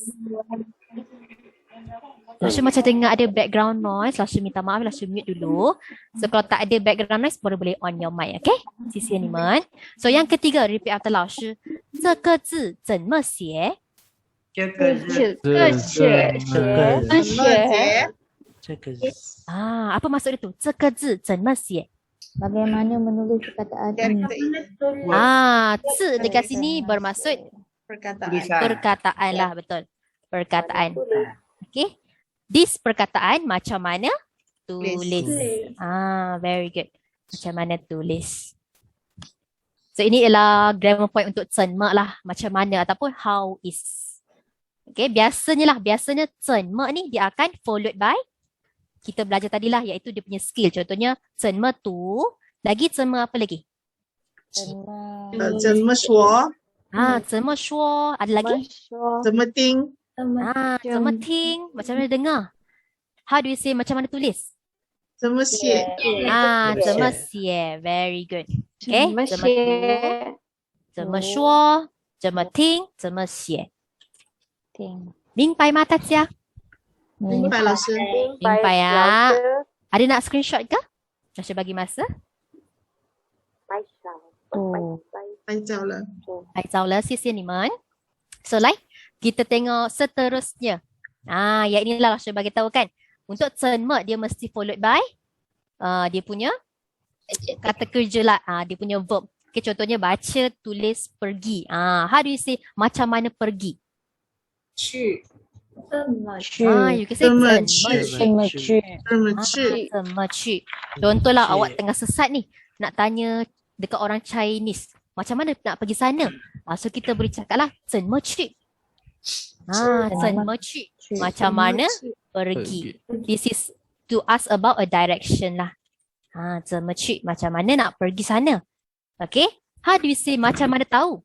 Lasha macam dengar ada background noise, Lasha minta maaf, Lasha mute dulu. So kalau tak ada background noise, baru boleh on your mic, okay? Sisi ni们. So yang ketiga, repeat after 老师。这个字怎么写？这个字apa maksud dia tu? 这个字怎么写？ Bagaimana menulis perkataan ini? 字 dekat sini bermaksud perkataan lah, betul. Perkataan. Okay. This perkataan macam mana tulis. Very good. Macam mana tulis. So ini ialah grammar point untuk 怎么 lah, macam mana ataupun how is. Okay, biasanya 怎么 ni dia akan followed by kita belajar tadilah, iaitu dia punya skill. Contohnya 怎么读, lagi 怎么apa lagi? 怎么说？怎么说? Ada lagi? 怎么听？怎么听? Macam mana dengar? How do you say macam mana tulis? 怎么写？怎么写? Very good. Okay. 怎么读? 怎么说? 怎么听? 怎么写? 明白吗大家？明白老师。明白ya. Ada nak screenshot ke? Saya bagi masa. 拍照了，谢谢你们。So like kita tengok seterusnya. Yang inilah saya bagi tahu kan. Untuk 怎么 dia mesti followed by dia punya kata kerja lah. Dia punya verb. Okay, contohnya baca, tulis, pergi. How do you say macam mana pergi? 去。 you can say 怎么去. Contohlah awak tengah sesat ni, nak tanya dekat orang Chinese, macam mana nak pergi sana? So kita boleh cakap lah 怎么去. 怎么去 macam mana pergi. This is to ask about a direction lah. 怎么去 macam mana nak pergi sana. Okay, how do you say macam mana tahu?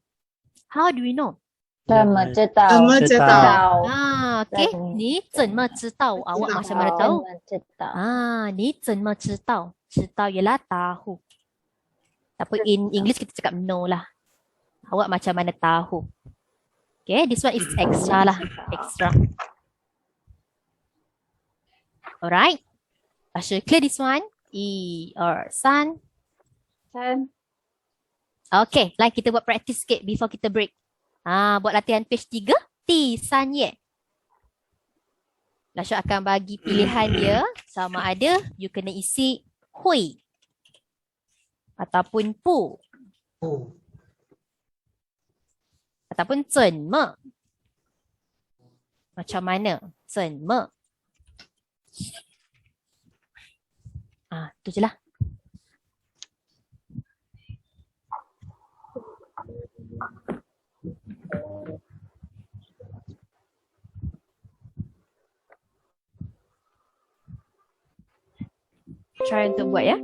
How do we know? 怎么知道？ okay. 你怎么知道 awak macam mana tahu? 你怎么知道? 知道 ialah tahu. Tapi in English kita cakap know lah. Awak macam mana tahu? Okay, this one is extra lah. Extra. Alright. I should clear this one. 1, 2, 3. Okay, like kita buat practice sikit before kita break. Buat latihan page 3, 第3页. Lasha akan bagi pilihan dia sama ada you kena isi hui ataupun pu ataupun 怎么. Macam mana? 怎么. Tu je lah. Try untuk buat ya.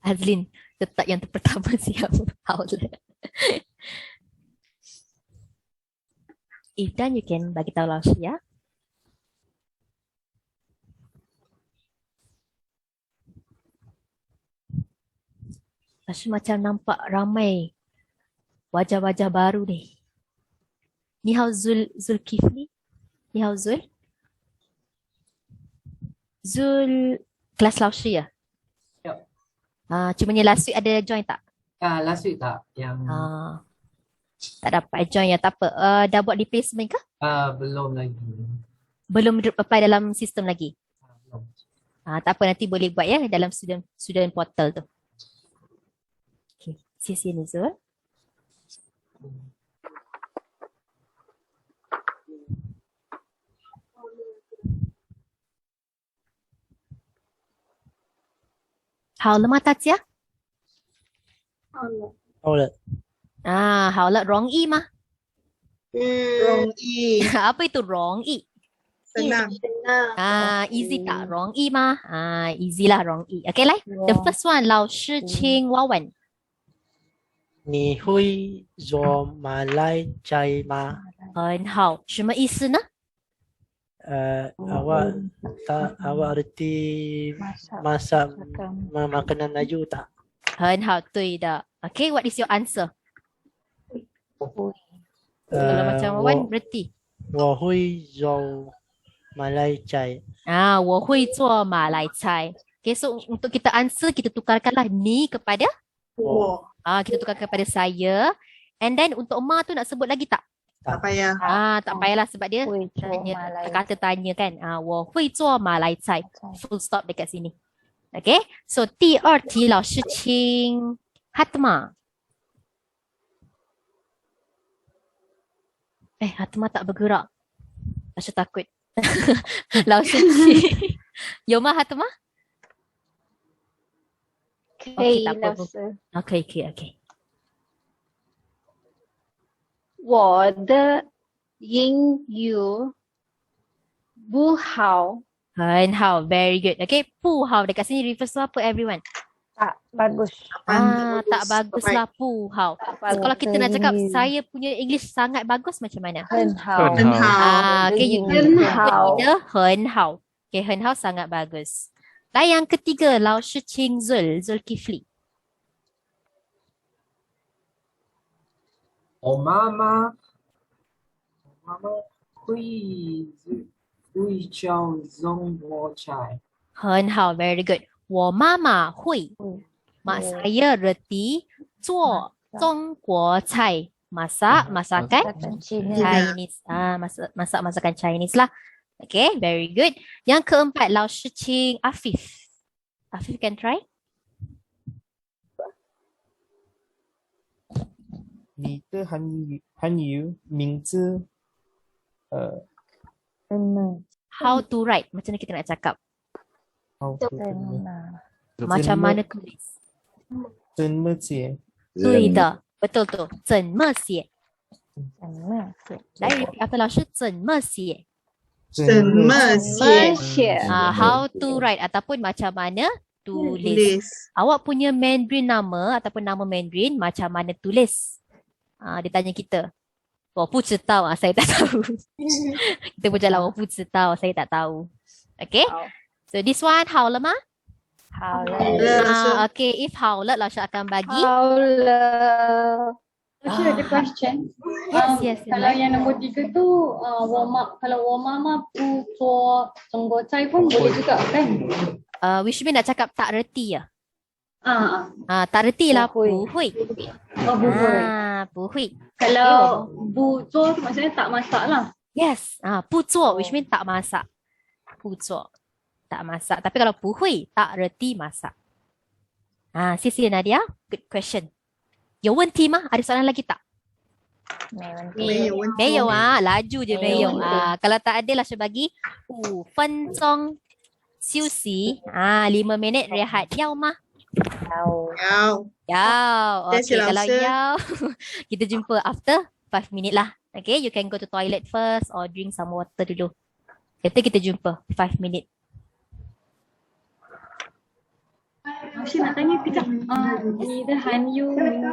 Azlin tetap yang pertama siap. If done, you can bagi tahu langsung ya. Rasa macam nampak ramai wajah-wajah baru ni. Ni hao Zulkifli. Ni hao Zul. Zul kelas Laushi ya? Ya. Cuma ni last week ada join tak? Last week tak. Yang tak dapat join ya, tak apa. Dah buat replacement ke? belum lagi. Belum apply dalam sistem lagi? Tak apa, nanti boleh buat ya dalam student portal tu. Okay. Sia-sia Nuzul. Hao le ma dajiā? 好了，好了，容易吗？容易 Apa itu 容易？ senang. Easy tak? 容易吗？easy lah 容易。Okay, 来，the first one， 老师请我问。你会做马来菜吗？很好，什么意思呢？ awak reti masak makanan Melayu tak? 很好，对的。Okay, what is your answer? Kalau macam Wawan berarti 我会做马来菜。我会做马来菜。Okay, so untuk kita answer kita tukarkanlah ni kepada kita tukarkan kepada saya. And then untuk Ma tu nak sebut lagi tak? Tak payah. Tak payahlah sebab dia kata tanya kan. 我会做马来菜 full stop dekat sini. Okay, so 第二题老师请 Hatma. Hatma tak bergerak. Rasa takut. 老师请有吗 Hatma? 可以，tak apa. 老师。可以 OK。我的英语不好。很好 very good. Okay, 不好 dekat sini reverse tu apa everyone? Tak bagus. Tak bagus lah 不好. So, kalau kita nak cakap saya punya English sangat bagus macam mana? 很好。Okay, you 很好。很好. Okay, 很好sangat bagus.来yang ketiga, 老师请 Zulkifli. 我妈妈会教中国菜。很好 very good. 我妈妈会 mak saya reti 做中国菜 masakan Chinese. Masak masakan Chinese lah. Okay, very good. Yang keempat, 老师请 Afif. Afif can try. 你的韩语名字How to write. Macam mana kita nak cakap? Macam mana tulis? 怎么写？对的，betul tu. 怎么写？来 repeat after 老师，怎么写？怎么写？ How to write ataupun macam mana tulis. Awak punya Mandarin nama ataupun nama Mandarin macam mana tulis? Dia tanya kita. 我不知道 saya tak tahu. Kita pun jalan 我不知道 saya tak tahu. Okay. So this one 好了吗？好了。 Okay, if 好了，老师akan bagi. 好了。Actually ada question. Yes. Kalau yang nombor 3 tu, kalau 我妈妈不做中国菜pun boleh juga kan? Which mean nak cakap tak reti ya? tak reti lah 不会. Oh, 不会. 不会. Kalau 不做tu maksudnya tak masak lah. Yes. 不做 which mean tak masak. 不做 tak masak. Tapi kalau 不会 tak reti masak. 谢谢 Nadia. Good question. 有问题吗？ Ada soalan lagi tak? 没有laju je 没有 Kalau tak ada lah saya bagi 5分钟休息 5 minit rehat 要吗？ 要 Okay, kalau 要 kita jumpa after 5 minit lah. Okay, you can go to toilet first or drink some water dulu. Nanti kita jumpa 5 minit. 老师nak tanya kejap. 你的韩语名字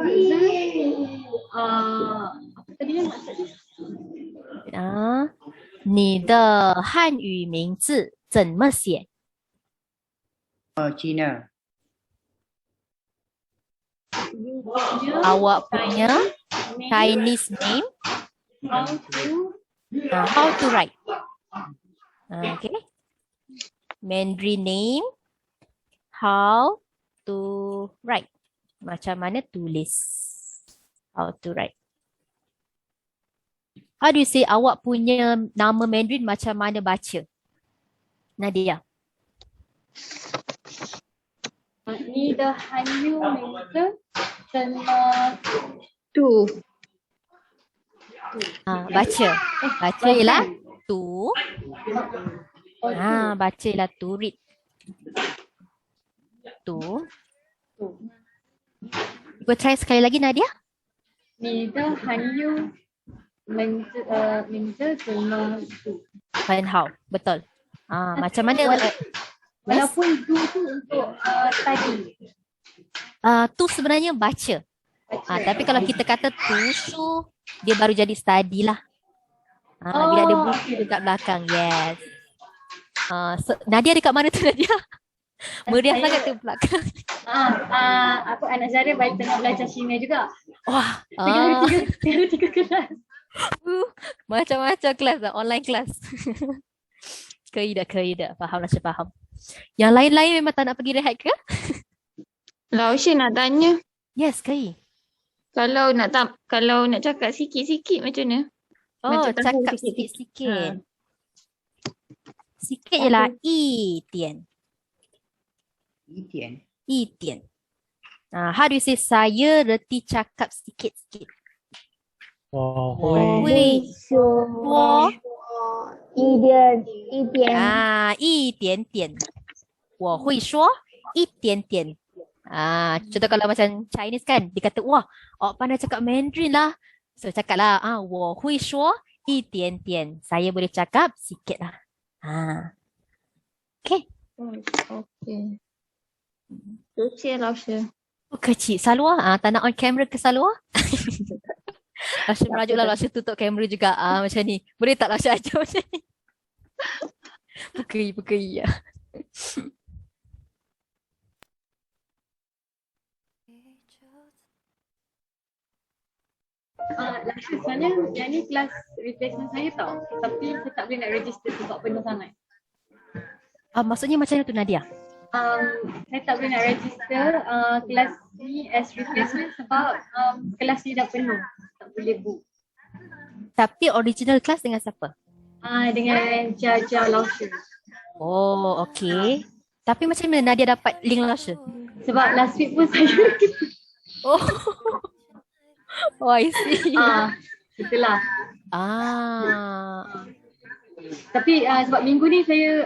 apa tadi yang maksudnya? 你的汉语名字怎么写？ Cina. Awak punya Chinese name how to write? Okay. Mandarin name how to write? Macam mana tulis? How to write? How do you say awak punya nama Mandarin macam mana baca? Nadia. 你的汉语名字怎么读？Baca. Baca ialah tu. Baca ialah to read. Tu. Cuba try sekali lagi Nadia. 你的汉语名字怎么读？很好. Betul. Macam mana? Walaupun tu untuk study. Tu sebenarnya baca. Tapi kalau kita kata tusu, dia baru jadi study lah. Dia ada buku dekat belakang. Yes. Nadia dekat mana tu Nadia? Meriah sangat tu belakang. Aku anak Zara tengah belajar Cina juga. Wah. Tiga kelas. Macam-macam kelas lah. Online kelas. Keri dah. Faham lah, saya faham. Yang lain-lain memang tak nak pergi rehat ke? Lausha nak tanya. Yes, Keri. Kalau nak cakap sikit-sikit macam mana? Macam tahu cakap sikit-sikit. Sikit je lah. Yi tian. How do you say saya reti cakap sikit-sikit? 我会会说一点一点点。我会说一点点。Contoh kalau macam Chinese kan, dia kata, wah, awak pandai cakap Mandarin lah. So cakap lah, 我会说一点点. Saya boleh cakap sikit lah. Okay. Okay. 谢谢老师。不客气. Salwa, tak nak on camera ke Salwa? Lasha merajuklah, Lasha tutup kamera juga. Macam ni. Boleh tak Lasha ajar macam ni? Pukui. Lasha sebenarnya yang ni kelas replacement saya tau. Tapi saya tak boleh nak register sebab penuh sangat. Maksudnya macam mana tu Nadia? Saya tak boleh nak register kelas ni as replacement sebab kelas ni dah penuh. Tak boleh book. Tapi original kelas dengan siapa? Dengan Jaja Lausha. Oh, okay. Tapi macam mana Nadia dapat link Lausha? Sebab last week pun saya Oh, I see. Itulah. Tapi sebab minggu ni saya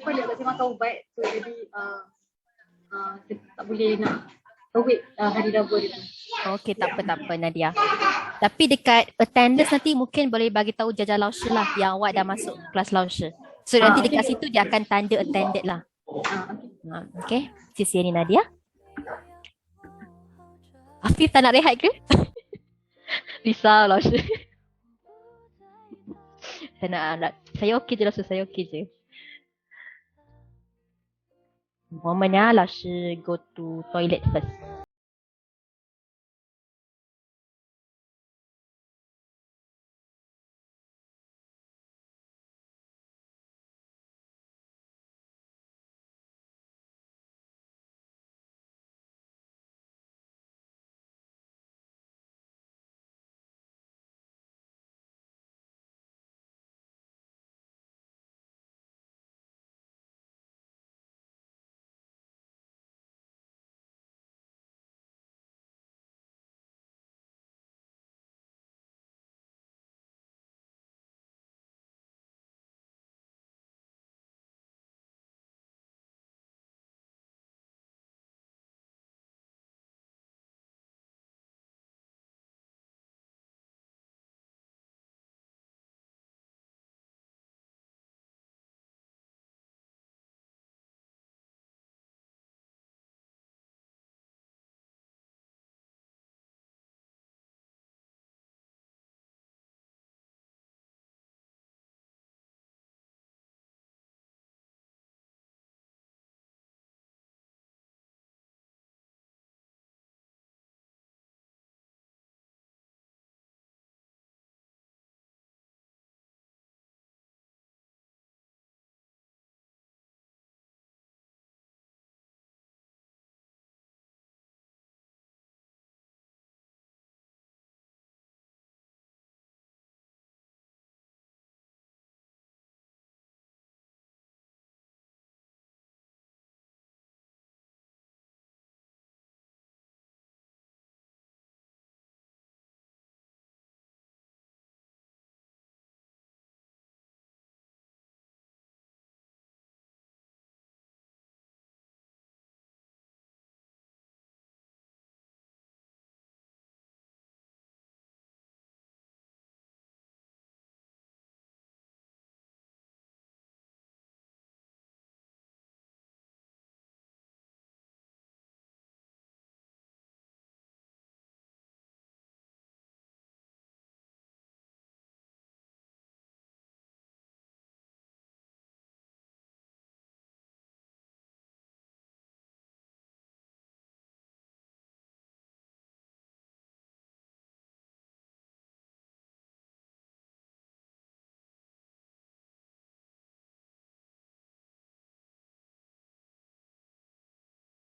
saya makan ubat. So jadi saya tak boleh nak await hari Rabu dia. Okay, tak apa Nadia. Tapi dekat attendance nanti mungkin boleh bagi tahu Jaja Lausha lah yang awak dah masuk kelas Lausha. So nanti dekat situ dia akan tanda attended lah. Okay. Sisi ni Nadia. Afif tak nak rehat ke? Risau Lausha. Saya okey je Lausha, saya okey je. Momennya Lausha go to toilet first.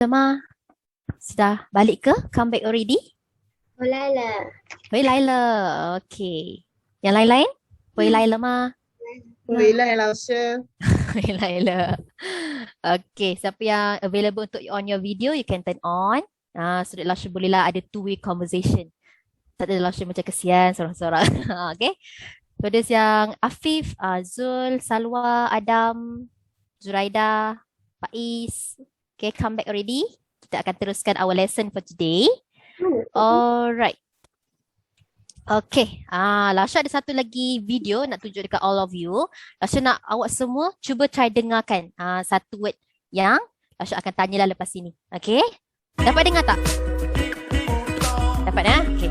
Ma? Sudah balik ke? Come back already? 回来了，回来了. Okay. Yang lain-lain? 回来了吗？回来老师。回来了. Okay, siapa yang available untuk on your video, you can turn on. So that Lasha bolehlah ada two-way conversation. Tak ada Lasha macam kesian sorang-sorang. Okay. So there's yang Afif, Zul, Salwa, Adam, Zuraida, Faiz. Okay, come back already. Kita akan teruskan our lesson for today. Alright. Okay, Lasha ada satu lagi video nak tunjuk dekat all of you. Lasha nak awak semua cuba try dengarkan satu word yang Lasha akan tanyalah lepas ini. Okay, dapat dengar tak? Dapat ya? Okay.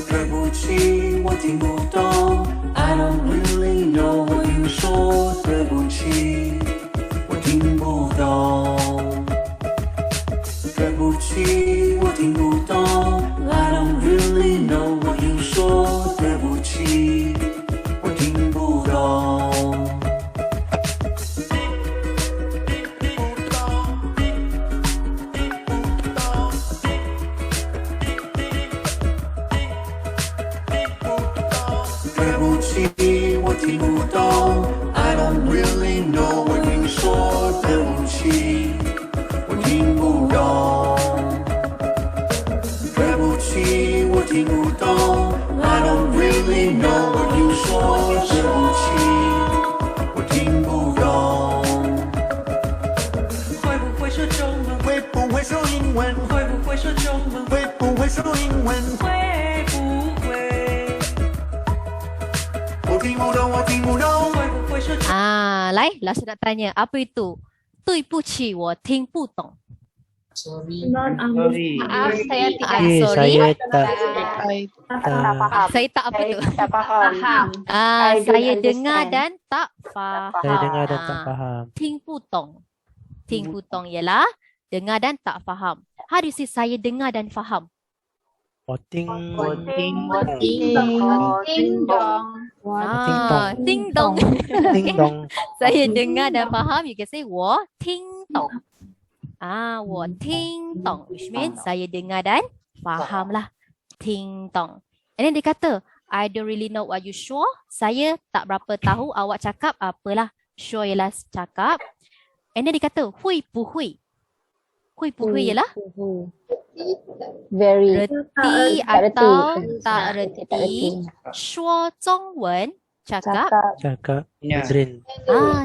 对不起，我听不懂。I don't really know what you 说。对不起，我听不懂。对不起，我听不懂。I don't really know what you 说。对不起，我听不懂。 对不起，我听不懂。I don't really know what you 说。对不起，我听不懂。对不起，我听不懂。I don't really know what you 说。对不起，我听不懂。会不会说中文？会不会说英文？会不会说中文？会不会说英文？会不会？ 我听不懂，我听不懂。 来Lasha nak tanya, apa itu? 对不起，我听不懂。 Sorry. Maaf, saya tidak. Sorry. Saya tak faham. Saya tak apa tu? Tak faham. Saya dengar dan tak faham. Saya dengar dan tak faham. 听不懂. 听不懂 ialah dengar dan tak faham. How do you say saya dengar dan faham? 我听 Ding dong. Ding dong. 叮咚 Saya dengar dan faham. You can say 我听懂. 我听懂 which means saya dengar dan faham lah. 听懂. And then dia kata, I don't really know what you sure. Saya tak berapa tahu awak cakap apalah. Sure ialah cakap. And then dia kata, 会不会? 会不会ialah Very reti tak reti. atau tak Tak reti. reti. 说中文 cakap cakap Ya. Mandarin.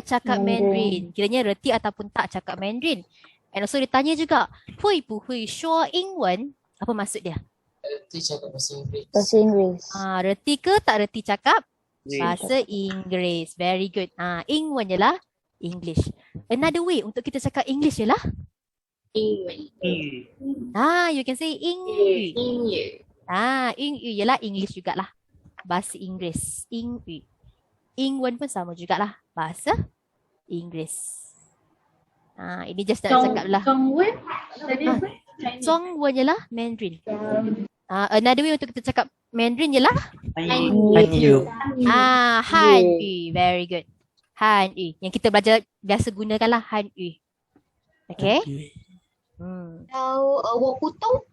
cakap Mandarin. Kiranya reti ataupun tak cakap Mandarin. And also dia tanya juga, 会不会说英文? Apa maksud dia? Reti cakap bahasa Inggeris. Bahasa Inggeris. Reti ke tak reti cakap bahasa Inggeris. Very good. 英文 ialah English. Another way untuk kita cakap English ialah you can say 英语. 英语 ialah English jugalah. Bahasa Inggeris. 英语. 英文 pun sama jugalah. Bahasa Inggeris. Ini just nak cakap lah. Zhongwen tadi apa? Zhongwen ialah Mandarin. Another way untuk kita cakap Mandarin ialah Hanyu. Hanyu. Very good. Hanyu. Yang kita belajar biasa gunakanlah Hanyu. Okay. 我不懂。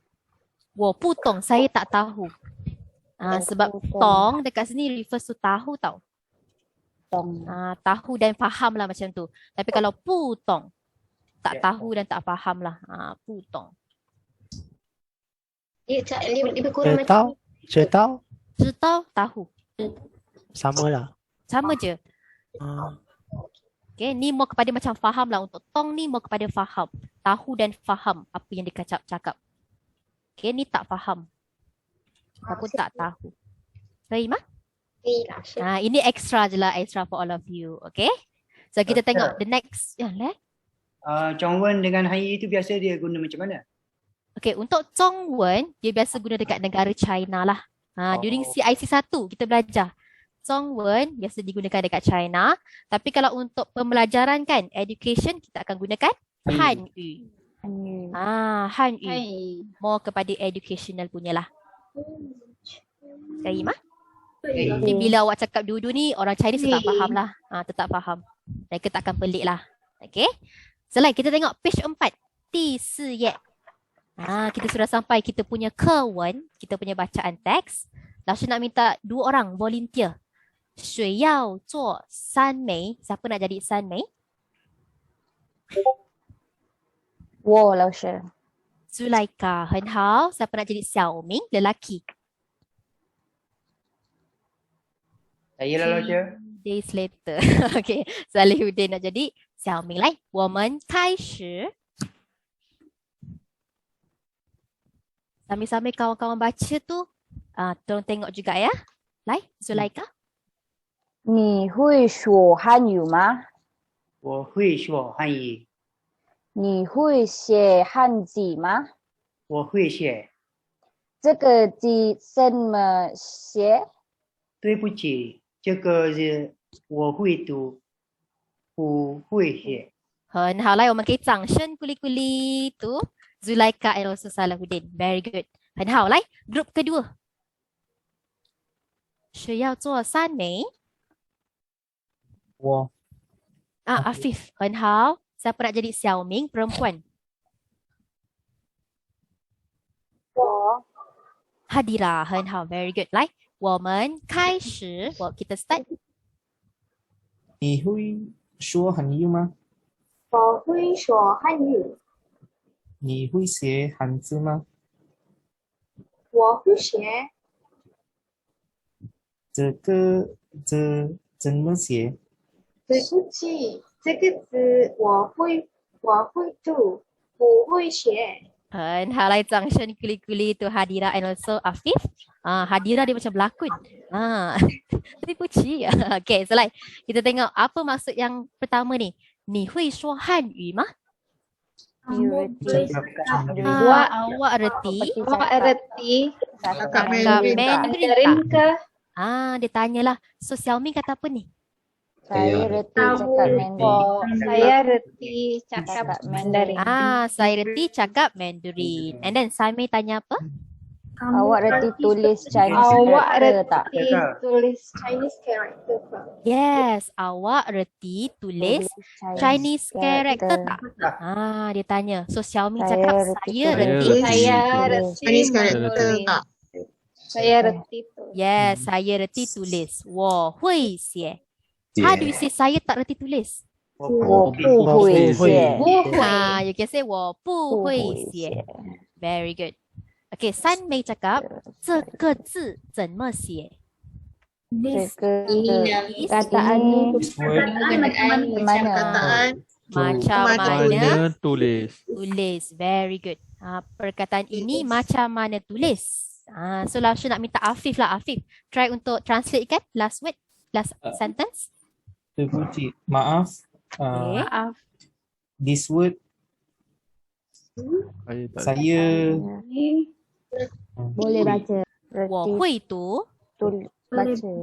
我不懂, saya tak tahu. Sebab tong dekat sini refers to tahu tau. Tahu dan faham lah macam tu. Tapi kalau putong, tak tahu dan tak faham lah. Putong. Lebih kurang Tahu? Tahu? Tahu, tahu. Sama lah. Sama je. Okay, ni more kepada macam faham lah. Untuk tong ni more kepada faham. Tahu dan faham apa yang dia cakap. Okay, ni tak faham. Ataupun tak tahu. Fahim? Ini extra je lah. Extra for all of you. Okay. So kita tengok the next. Zhongwen dengan Hanyu itu biasa dia guna macam mana? Okay, untuk Zhongwen, dia biasa guna dekat negara China lah. During CIC 1, kita belajar. Zhongwen biasa digunakan dekat China. Tapi kalau untuk pembelajaran kan, education, kita akan gunakan Hanyu. Hanyu. More kepada educational punya lah. Fahim? Tapi bila awak cakap dua-dua ni, orang Chinese tetap faham lah. Tetap faham. Mereka takkan pelik lah. Okay. Selain kita tengok page 4. 第四页. Kita sudah sampai kita punya kewen, kita punya bacaan teks. Lalu nak minta 2 orang volunteer. 谁要做三枚? Siapa nak jadi 三枚? 我老师 Zulaika, 很好. Siapa nak jadi 小明? Lelaki. Saya lah Lausha. Days later. Okay. Salihuddin nak jadi 小明. Lai, 我们开始. Sambil-sambil kawan-kawan baca tu, tolong tengok juga ya. Lai, Zulaika. 你会说汉语吗？我会说汉语，你会写汉字吗？我会写。这个字怎么写？对不起，这个是我会读，不会写。很好，来，我们给掌声鼓励鼓励 tu Zulaika and also Salahuddin. Very good. 很好，来 group kedua. 需要做三枚. 我 Afif. 很好. Siapa nak jadi Xiaoming perempuan? 我 Hadira. 很好. Very good. 来，我们开始. Kita start. 你会说汉语吗？我会说汉语，你会写汉字吗？我会写。这怎么写？对不起，这个字我会读，不会写。很好, 来掌声鼓励鼓励 tu Hadira and also Afif. Hadira dia macam berlakon. Terpuji. Okay, so like kita tengok apa maksud yang pertama ni. 你会说汉语吗? Awak reti? Awak erti Cakap Mandarin Mandarin ke? Dia tanyalah. So Xiaoming kata apa ni? Saya reti cakap Mandarin. Saya reti cakap Mandarin. Saya reti cakap Mandarin. And then Saimei tanya apa? Awak reti tulis Chinese Awak character tak? reti tulis Chinese character tak? Yes, awak reti tulis Chinese character tak? Dia tanya. So Xiaoming cakap saya reti. Saya reti Chinese character menulis. tak? Saya reti tulis. Yes, saya reti tulis. 我会写. How do you say saya tak reti tulis? 我不会写。 You can say 我不会写. Very good. Okay, San Mei cakap 这个字怎么写? This Ini kataan ni mana? Kataan Macam mana tulis? tulis. Very good. Perkataan ini macam mana tulis? So Lausha nak minta Afif lah. Afif, try untuk translate kan last word, last sentence. 对不起，maaf. Okay. This word saya boleh baca. 我会读. Baca.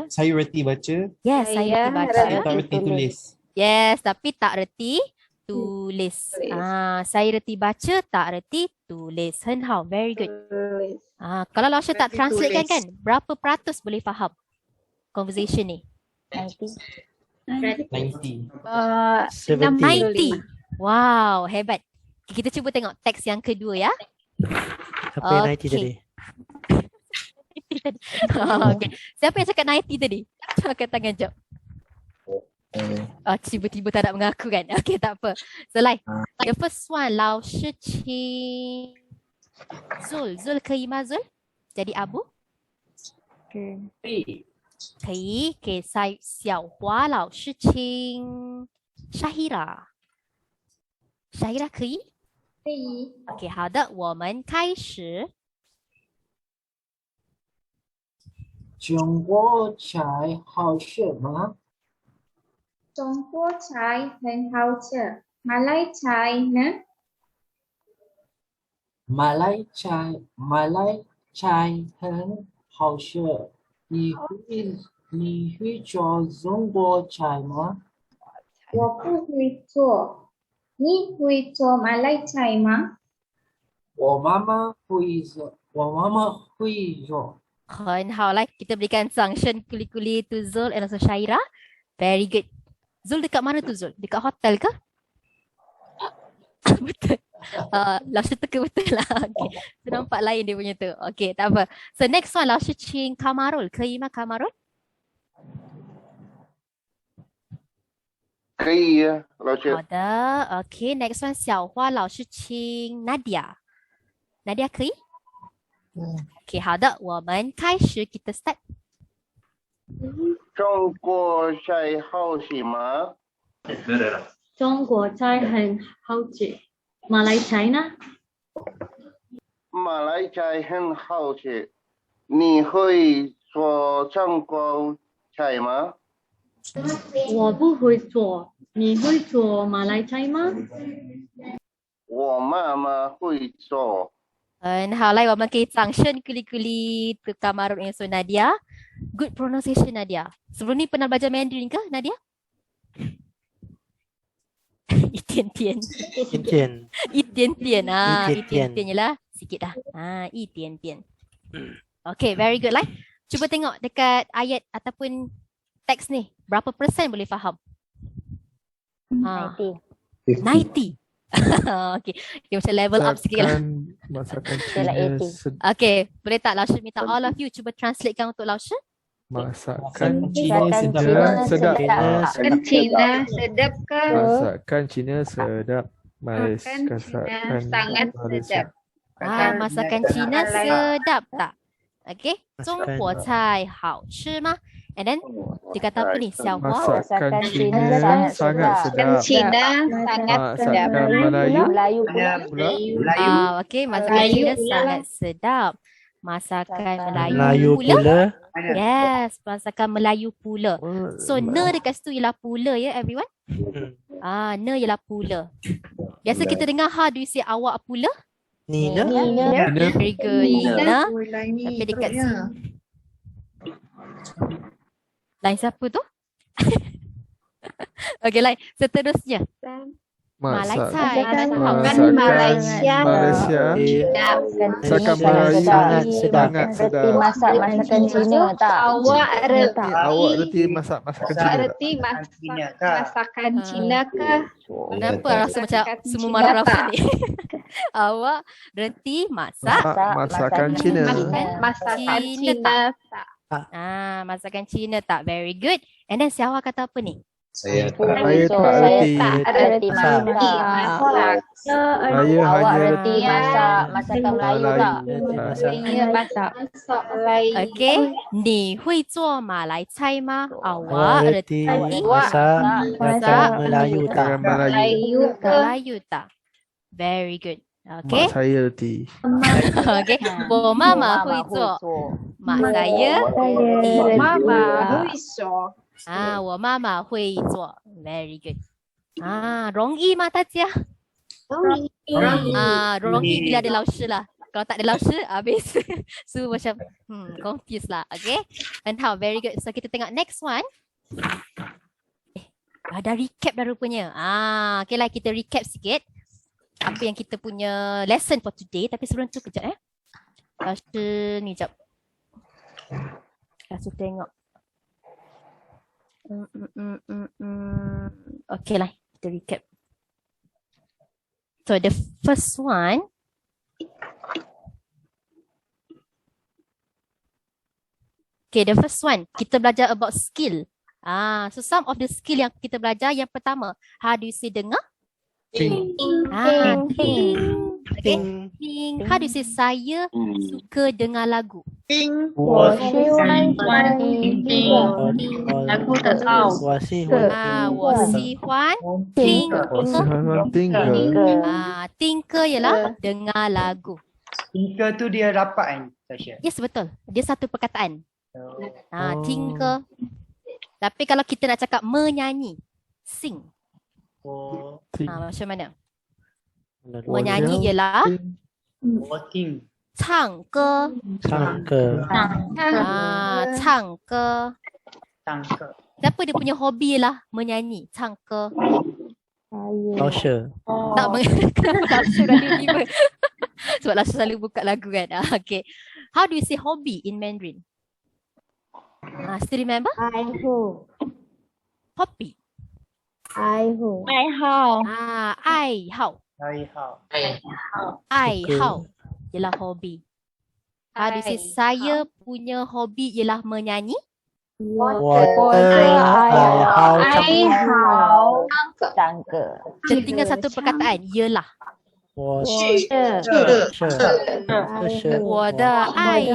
saya reti baca. Yes, saya reti baca. Saya tak reti tulis. Yes, tapi tak reti tulis. Saya reti baca, tak reti tulis. 很好, very good. Kalau Lausha tak translate kan, berapa peratus boleh faham conversation ni? 90. 90. Wow, hebat. Kita cuba tengok teks yang kedua ya. Siapa yang 90 tadi? Okay. Siapa yang cakap 90 tadi? Angkat tangan jap. Tiba-tiba tak nak mengaku kan? Okay, tak apa. So, like, the first one, Lao Shi Qing. Zul. Zul 可以吗 Zul? Jadi Abu? 可以. Okay, 小华老师请 Shahira. Shahira 可以? 可以。 OK， 好的，我们开始。中国菜好吃吗？中国菜很好吃，马来菜呢？马来菜很好吃。你会做中国菜吗？我不会做，你会做马来菜吗？我妈妈会做。很好，来kita berikan sanction kuli-kuli to Zul and also Syaira. Very good. Zul dekat mana tu Zul? Dekat hotel ke? Betul. Langsung teka betul lah. Okay. So, nampak lain dia punya tu. Okay, tak apa. So next one, 老师请 Kamarul. 可以吗 Kamarul? 可以呀，老师。好的。Okay, next one 小花老师请 Nadia. Nadia 可以？Okay, 好的，我们开始 kita start. 中国菜好吃吗？中国菜很好吃。马来菜呢？马来菜很好吃。你会做中国菜吗？我不会做，你会做马来菜吗？我妈妈会做。好，来我们给掌声 kuli-kuli to Kamarul and also Nadia. Good pronunciation Nadia. Sebelum ni pernah belajar Mandarin ke Nadia? 一点点，一点点啊，一点点je lah, sikit dah.一点点. Okay, very good. Like, cuba tengok dekat ayat ataupun teks ni, berapa persen boleh faham? 90. 90. Okay, dia macam level up sikit lah. Masakan Cina Okay, boleh tak Lao Shi minta all of you cuba translatekan untuk Lao Shi? Masakan Cina sedap. Masakan Cina sedap ke? Masakan Cina sedap. Masakan sangat sedap. Masakan Cina sedap tak? Okay, 中国菜好吃吗？ And then dia kata apa ni? Xiaohua. Masakan Cina sangat sedap. Cina sangat sedap. Melayu pula. Okay, masakan Cina sangat sedap. Masakan Melayu pula. Yes, masakan Melayu pula. So, ne dekat situ ialah pula ya everyone? Ne ialah pula. Biasa kita dengar how do you say awak pula? Nina. Very good. Nina. Tapi dekat sini. Lain siapa tu? Okay, lain. Seterusnya. Malaysia. Malaysia. Masakan Melayu sangat sedap. Reti masak masakan Cina tak? Awak reti masak masakan Cina tak? Reti masakan Cina ke? Kenapa rasa macam semua marah Rafa ni? Awak reti masak masakan Cina. Masakan Cina tak? Masakan Cina tak? Very good. And then si Awak kata apa ni? Saya tak reti masak. Saya hanya reti masak masakan Melayu tak? Saya masak Melayu. Okay. 你会做马来菜吗? Awak reti masak Melayu tak? Melayu tak? Very good. Okay. Mak saya reti. Okay. 我妈妈会做. Mak saya reti. 我妈妈会做. Very good. 容易吗大家? 容易 bila ada 老师lah. Kalau tak ada 老师, habis. So macam confused lah. Okay. And how? Very good. So kita tengok next one. Dah recap dah rupanya. Okay lah, kita recap sikit apa yang kita punya lesson for today. Tapi sebelum tu kejap ni jap. Kasih tengok. Okay lah, kita recap. So the first one. Okay, the first one. Kita belajar about skill. So some of the skill yang kita belajar. Yang pertama, how do you say dengar? Ting. Ting. Okay. Ting. How do you say saya suka dengar lagu? Ting. 我喜欢听lagu tahu. 我喜欢听歌. 听 歌 ialah Dengar. dengar lagu. Tinker tu dia rapat kan, Tasha? Yes, betul. Dia satu perkataan. Ting 歌. Tapi kalau kita nak cakap menyanyi, sing. Macam mana? Menyanyi ialah 我听 唱歌. 唱歌. 唱歌. 唱歌. Siapa dia punya hobi lah menyanyi, 唱歌. 老师. Tak kenapa Lao Shi dah tiba. Sebab Lao Shi selalu buka lagu kan. Okay. How do you say hobby in Mandarin? Still remember? 爱好 Hobby. 爱好 爱好 爱好 ialah hobi. How do you say saya punya hobi ialah menyanyi? 我的爱好唱歌。 Kita tinggal satu perkataan, ialah. 我的爱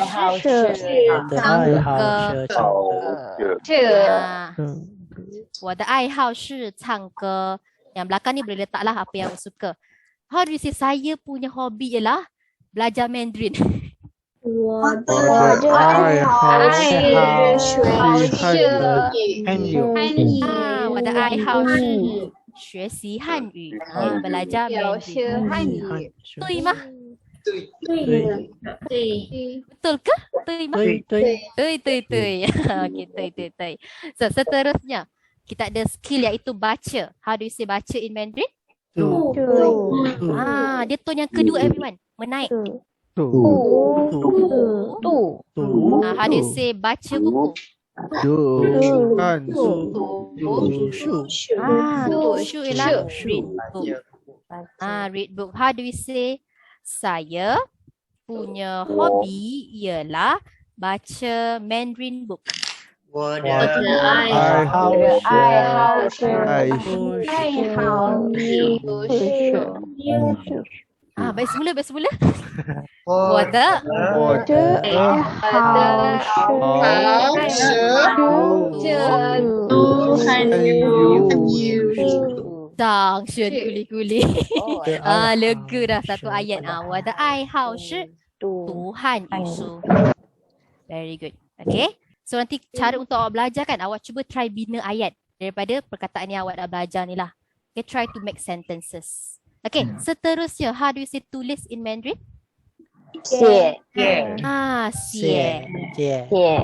好是唱歌。我的爱好是唱歌. Yang belakang ni boleh letaklah apa yang suka. How do you say saya punya hobi ialah belajar Mandarin? 我的爱好是汉语。我的爱好是学习汉语 belajar Mandarin. 对吗？Betul ke? 对吗？对。Okay, 对。So, seterusnya kita ada skill iaitu baca. How do you say baca in Mandarin? Dia tone yang kedua everyone. Menaik. How do you say baca buku? 读书 ialah read book. Read book. How do we say saya punya hobi ialah baca Mandarin book? 我的爱好是读书。baik semula. 我的爱好是读汉语。当选guli-guli. Lega dah satu ayat. 我的爱好是读汉语书. Very good. Okay. So nanti cara untuk awak belajar kan, awak cuba try bina ayat daripada perkataan yang awak dah belajar ni lah. Okay, try to make sentences. Okay, seterusnya, how do you say tulis in Mandarin? 写 写.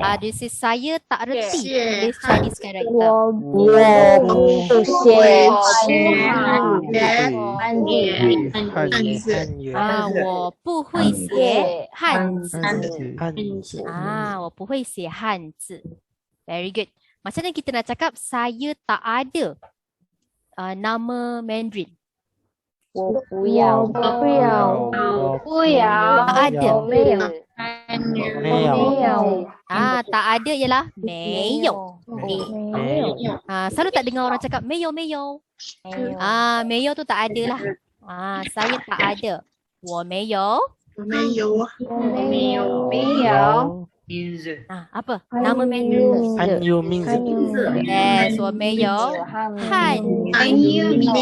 How do you say saya tak reti tulis Chinese character? 我不写汉语。我不会写汉字。我不会写汉字. Very good. Macam mana kita nak cakap saya tak ada nama Mandarin? 我不要，ada. 没有， tak ada ialah 没有. Selalu tak dengar orang cakap 没有. 没有 tu tak ada lah. Saya tak ada. 我没有. 名字 apa? Nama Mandarin. 汉语名字。 Yes, 我没有汉语名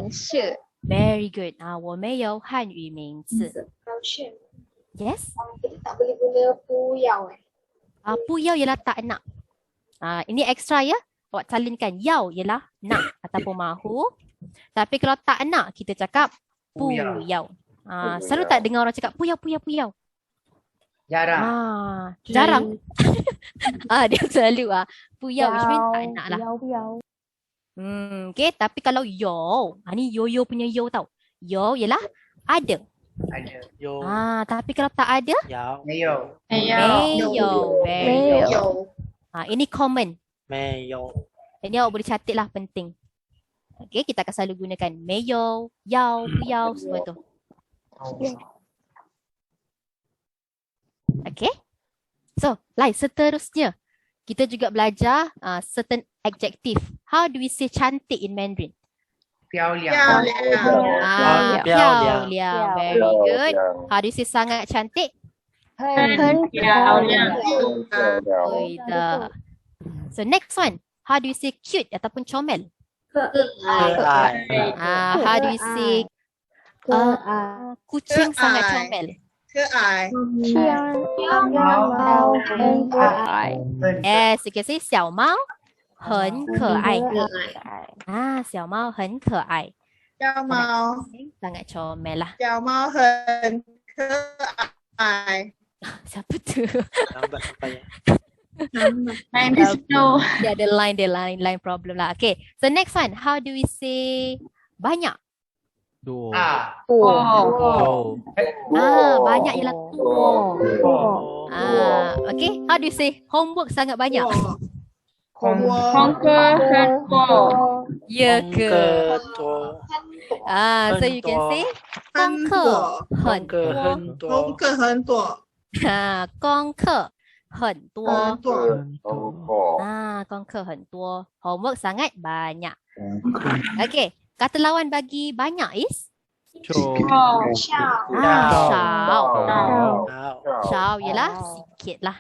字。Very good. 我没有汉语名字。Yes. Kita tak boleh guna puyau puyau ialah tak nak. Ini extra ya. Awak salinkan. Yau ialah nak ataupun mahu. Tapi kalau tak nak, kita cakap puyau. Selalu tak dengar orang cakap puyau. Jarang. Dia selalu puyau which means tak nak lah. Okay, tapi kalau yo, ni yo punya yo tau. Yo ialah ada. Tapi kalau tak ada, 没有 Very good. Ini common. 没有 Ini awak boleh catat lah, penting. Okay, kita akan selalu gunakan 没有, yao, puyau, semua tu. Okay. So, seterusnya. Kita juga belajar certain adjective. How do we say cantik in Mandarin? 漂亮 漂亮. Very good. How do you say sangat cantik? 很漂亮。对的. So, next one. How do you say cute ataupun comel? 可爱。 How do you say kucing sangat comel? 可爱。很可爱。 Yes, you can say 小猫很可爱. 小猫很可爱. 小猫 sangat comel lah. 小猫很可爱。 Siapa tu? Lambat sampai ya. Dia ada line problem lah. Okay, so next one. How do we say banyak? Duo. Banyak ialah tuo. Okay, how do you say homework sangat banyak? Ya ke? So you can say 功课很多。功课很多。功课很多。功课很多。Homework sangat banyak. Okay, kata lawan bagi banyak is? 少 ialah sikit lah.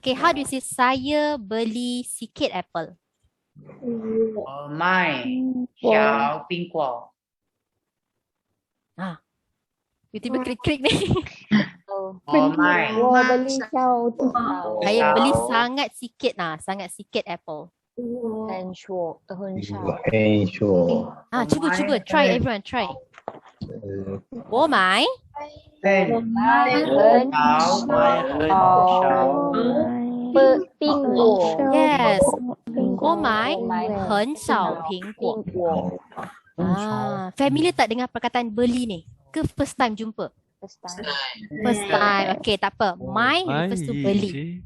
Okay, how do you say saya beli sikit apple? 我买小苹果。Tiba-tiba krik-krik ni. Saya beli sangat sikit sangat sikit apple. 很少。cuba try everyone try. 我买苹果。 Yes. 我买很少苹果. Familiar tak dengan perkataan beli ni? Ke first time jumpa? First time. Okay, tak apa. 买 refers to beli.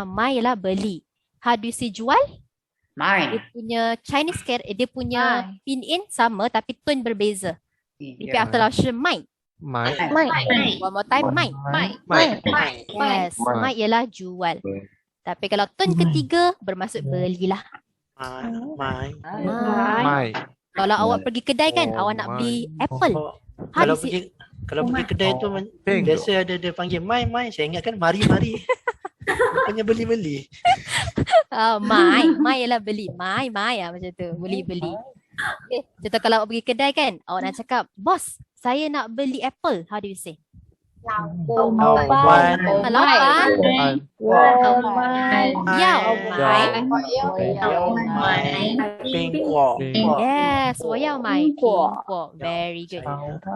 买 ialah beli. How do you say jual? Dia punya Chinese dia punya pinyin sama tapi tone berbeza. 你表示老师卖 One more time, 卖 Yes, 卖 ialah jual. Tapi kalau tone ketiga bermaksud belilah. Kalau awak pergi kedai kan, awak nak beli apple. Kalau pergi kedai tu biasa ada dia panggil mai, saya ingatkan mari. Bukannya beli. Mai ialah beli. Mai macam tu. Beli. Okay. Contoh kalau awak pergi kedai kan, awak nak cakap, bos, saya nak beli apple. How do you say? 老板要买苹果 Yes, 我要买苹果 Very good.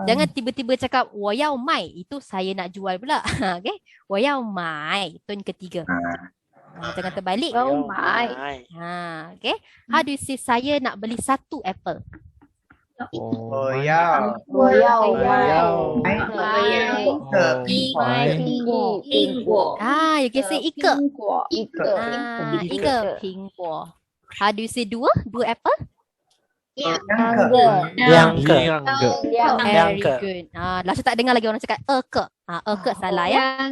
Jangan tiba-tiba cakap 我要卖, itu saya nak jual pula. Okay, 我要买 tone ketiga. Jangan terbalik. Okay, how do you say saya nak beli satu apple? 我要苹果。you can say 一个苹果。How do you say dua apple? 两个 Very good. 老师tak dengar lagi orang cakap 二个 二个 salah ya.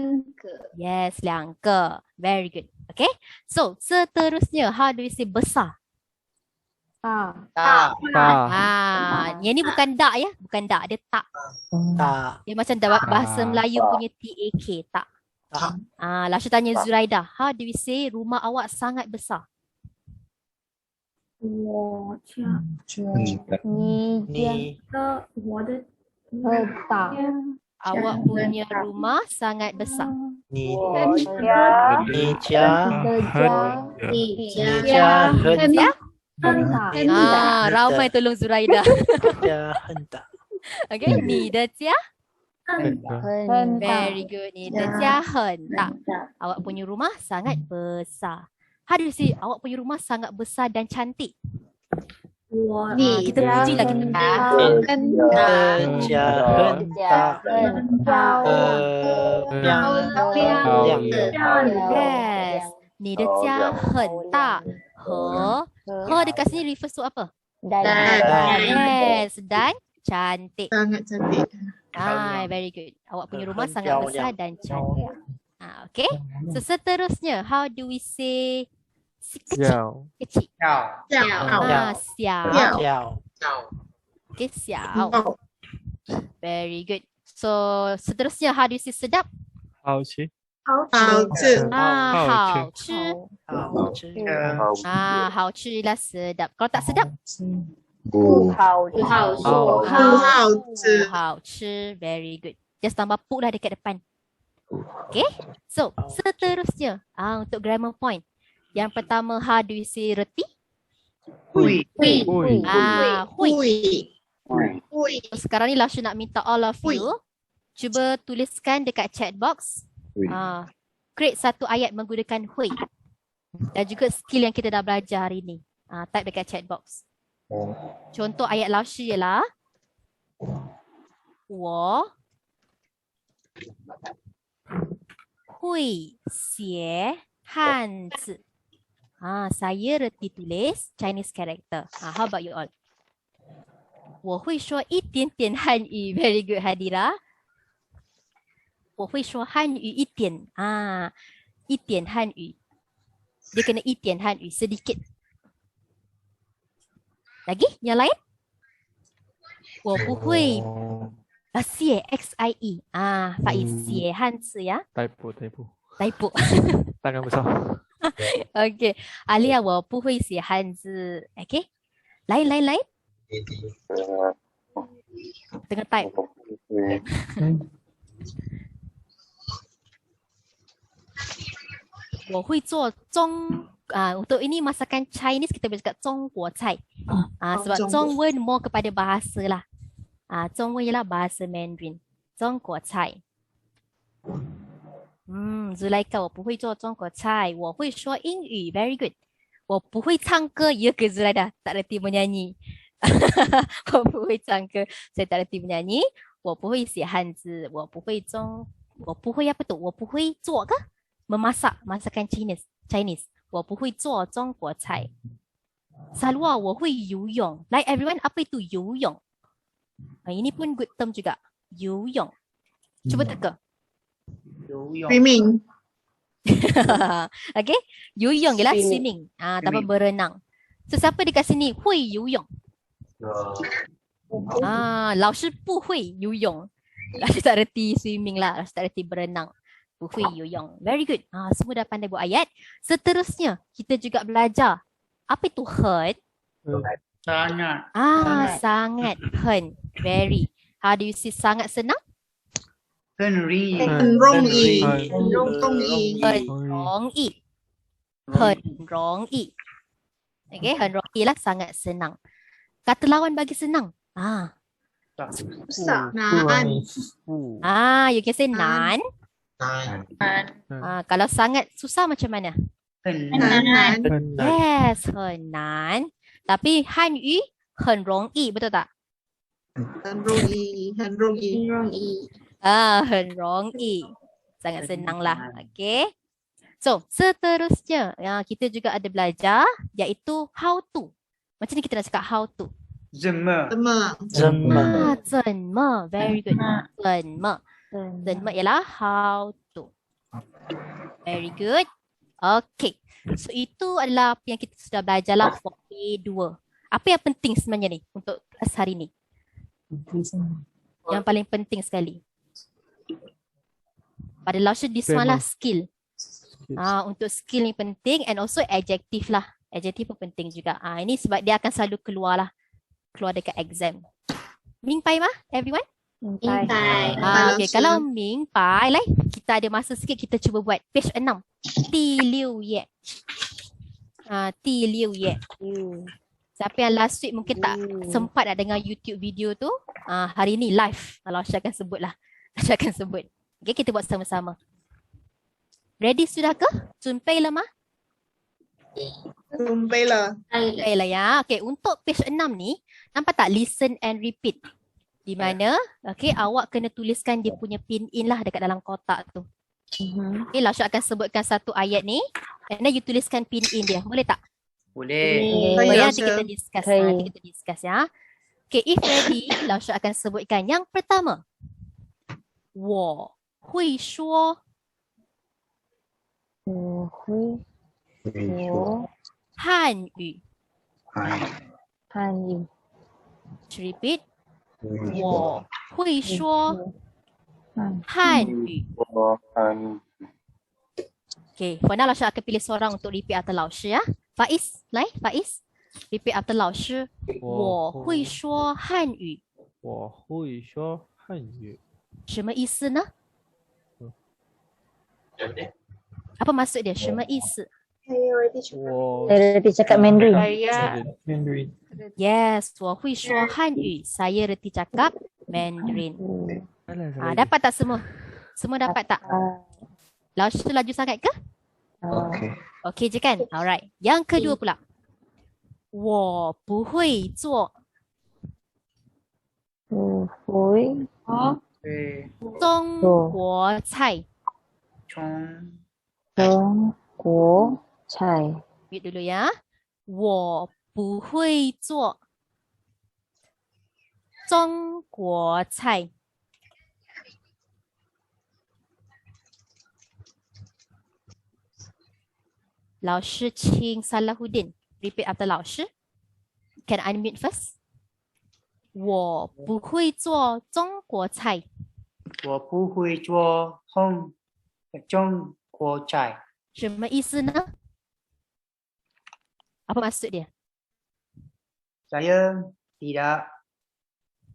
Yes, 两个 Very good. Okay, so seterusnya how do you say besar? Yang ni bukan dak ya, bukan dak, dia tak. Dia macam bahasa Melayu punya TAK, tak. Lalu tanya Zuraida, how do we say rumah awak sangat besar? Awak punya rumah sangat besar. 你家很大 ramai tolong Zuraida. 很大 Okay, 你的家 Very good. 你的家很大. Awak punya rumah sangat besar. How do you say awak punya rumah sangat besar dan cantik? Kita puji lah kita. Yes. 你的家很大 dekat sini refers to apa? Yes, dan cantik. Sangat cantik. Very good. Awak punya rumah sangat besar dan cantik. Okay. So seterusnya, how do we say kecil? Kecil. Xiao. Okay, xiao. Very good. So seterusnya, how do you say sedap? 好吃 好吃 好吃ialah sedap. Kalau tak sedap? 不好吃. Very good. Just tambah pu lah dekat depan. Okay. So seterusnya, untuk grammar point. Yang pertama, how do you say reti? Hui. Sekarang ni Lashu nak minta all of you cuba tuliskan dekat chat box. Create satu ayat menggunakan hui. Dan juga skill yang kita dah belajar hari ni. Type dekat chat box. Contoh ayat 老师 ialah 我会写汉字. Saya reti tulis Chinese character. How about you all? 我会说一点点汉语. Very good, Hadira. 我会说汉语一点. 一点汉语. Dia kena 一点汉语, sedikit. Lagi? Yang lain? 我不会写 XIE. Faiz 写汉字呀. Typo. Typo. Tangan besar. Okay. Alia 我不会写汉字. Okay. Lain. Tengah type. Untuk ini masakan Chinese kita boleh cakap 中国菜. Sebab 中文 more kepada bahasa lah. 中文 ialah bahasa Mandarin. 中国菜. Zulaika 我不会做中国菜. 我会说英语. Very good. 我不会唱歌. Ya ke Zulaida? Tak reti menyanyi. 我不会唱歌. Saya tak reti menyanyi. 我不会写汉字. 我不会apa tu? 我不会做 ke? Memasak masakan Chinese. 我不会做中国菜. Salwa 我会游泳. Like everyone, apa itu 游泳? Ini pun good term juga. 游泳. Cuba teka. Swimming. Okay. 游泳 ialah swimming. Tanpa berenang. So siapa dekat sini 会游泳? 老师不会游泳. 老师tak reti swimming lah. 老师tak reti berenang. 不会游泳. Very good. Semua dah pandai buat ayat. Seterusnya, kita juga belajar. Apa itu 很? Sangat. Sangat. 很. Very. How do you see sangat senang? 很容易. 很容易. Okay, 很容易 lah sangat senang. Kata lawan bagi senang. Susah. You can say 难. Kalau sangat susah macam mana? 很难. Yes, 很难. Tapi 汉语很容易, betul tak? 很容易. 很容易. Sangat senang lah. Okay. So, seterusnya kita juga ada belajar iaitu how to. Macam ni kita nak cakap how to. 怎么? 怎么. Very good. 怎么 ialah how to. Very good. Okay. So, itu adalah apa yang kita sudah belajar lah for A2. Apa yang penting sebenarnya ni untuk kelas hari ni? Yang paling penting sekali. Pada Lausha, this one lah skill. Untuk skill ni penting and also adjective lah. Adjective pun penting juga. Ini sebab dia akan selalu keluar dekat exam. Mingpai mah everyone? Mingpai. Okay, kalau mingpai lah, kita ada masa sikit, kita cuba buat page 6. Ti liu ye. Ti liu ye. Siapa yang last week mungkin tak sempat nak dengar YouTube video tu, hari ni live. Lausha akan sebut lah. Lausha akan sebut. Okay, kita buat sama-sama. Ready sudah ke? Junpai lah mah? Junpai lah ya. Okay, untuk page 6 ni, nampak tak listen and repeat? Di mana, okay, awak kena tuliskan dia punya pin in lah dekat dalam kotak tu. Okay, Lausha akan sebutkan satu ayat ni, and then you tuliskan pin in dia. Boleh tak? Boleh. Nanti kita discuss. Nanti kita discuss ya. Okay, if ready, Lausha akan sebutkan yang pertama. 我会说汉语. Repeat. 我会说汉语. Okay, for now Lausha akan pilih seorang untuk repeat after Lausha ya. Faiz, Faiz. Repeat after Lausha. 我会说汉语. 我会说汉语. 什么意思呢？ Apa maksud dia? 什么意思？ Saya reti cakap Mandarin. Yes, 我会说汉语. Saya reti cakap Mandarin. Dapat tak semua? Semua dapat tak? Lausha laju sangat ke? Okay je kan? Alright. Yang kedua pula. 我不会做不会对，中国菜。中国菜。 Read dulu ya. 我不会做中国菜。老师请 Salahuddin repeat after 老师。Can I unmute first? 我不会做中国菜。我不会做中国菜。什么意思呢？ Apa maksud dia? Saya tidak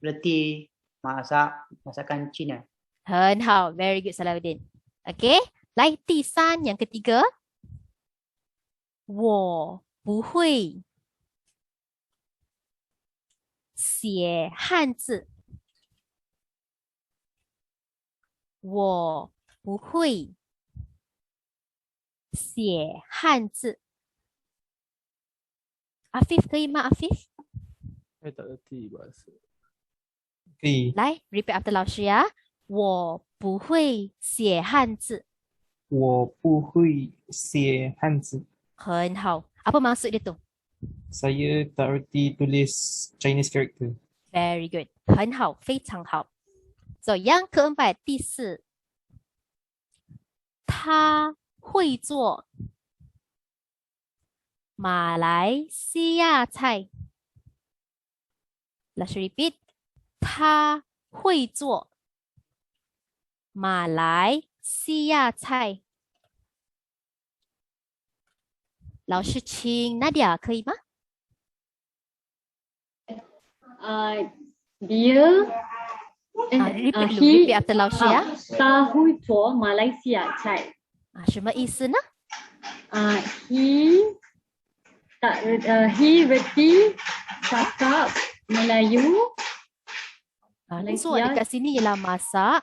berhenti masakan Cina. 很好 very good Salahuddin. Okay, 来第三yang ketiga. 我不会写汉字。我不会写汉字。Afif 可以吗 Afif? Saya tak reti bahasa. 可以，来 repeat after 老师呀。我不会写汉字。我不会写汉字。很好。Apa maksud dia tu? Saya tak reti tulis Chinese character. Very good. 很好，非常好。So, yang keempat, 第四，他会做马来西亚菜。Let's repeat. 他会做马来西亚菜。老师请 Nadia 可以吗？ Dia repeat after 老师呀。他会做马来西亚菜。什么意思呢？ He reti cakap Melayu. 做dekat sini ialah masak.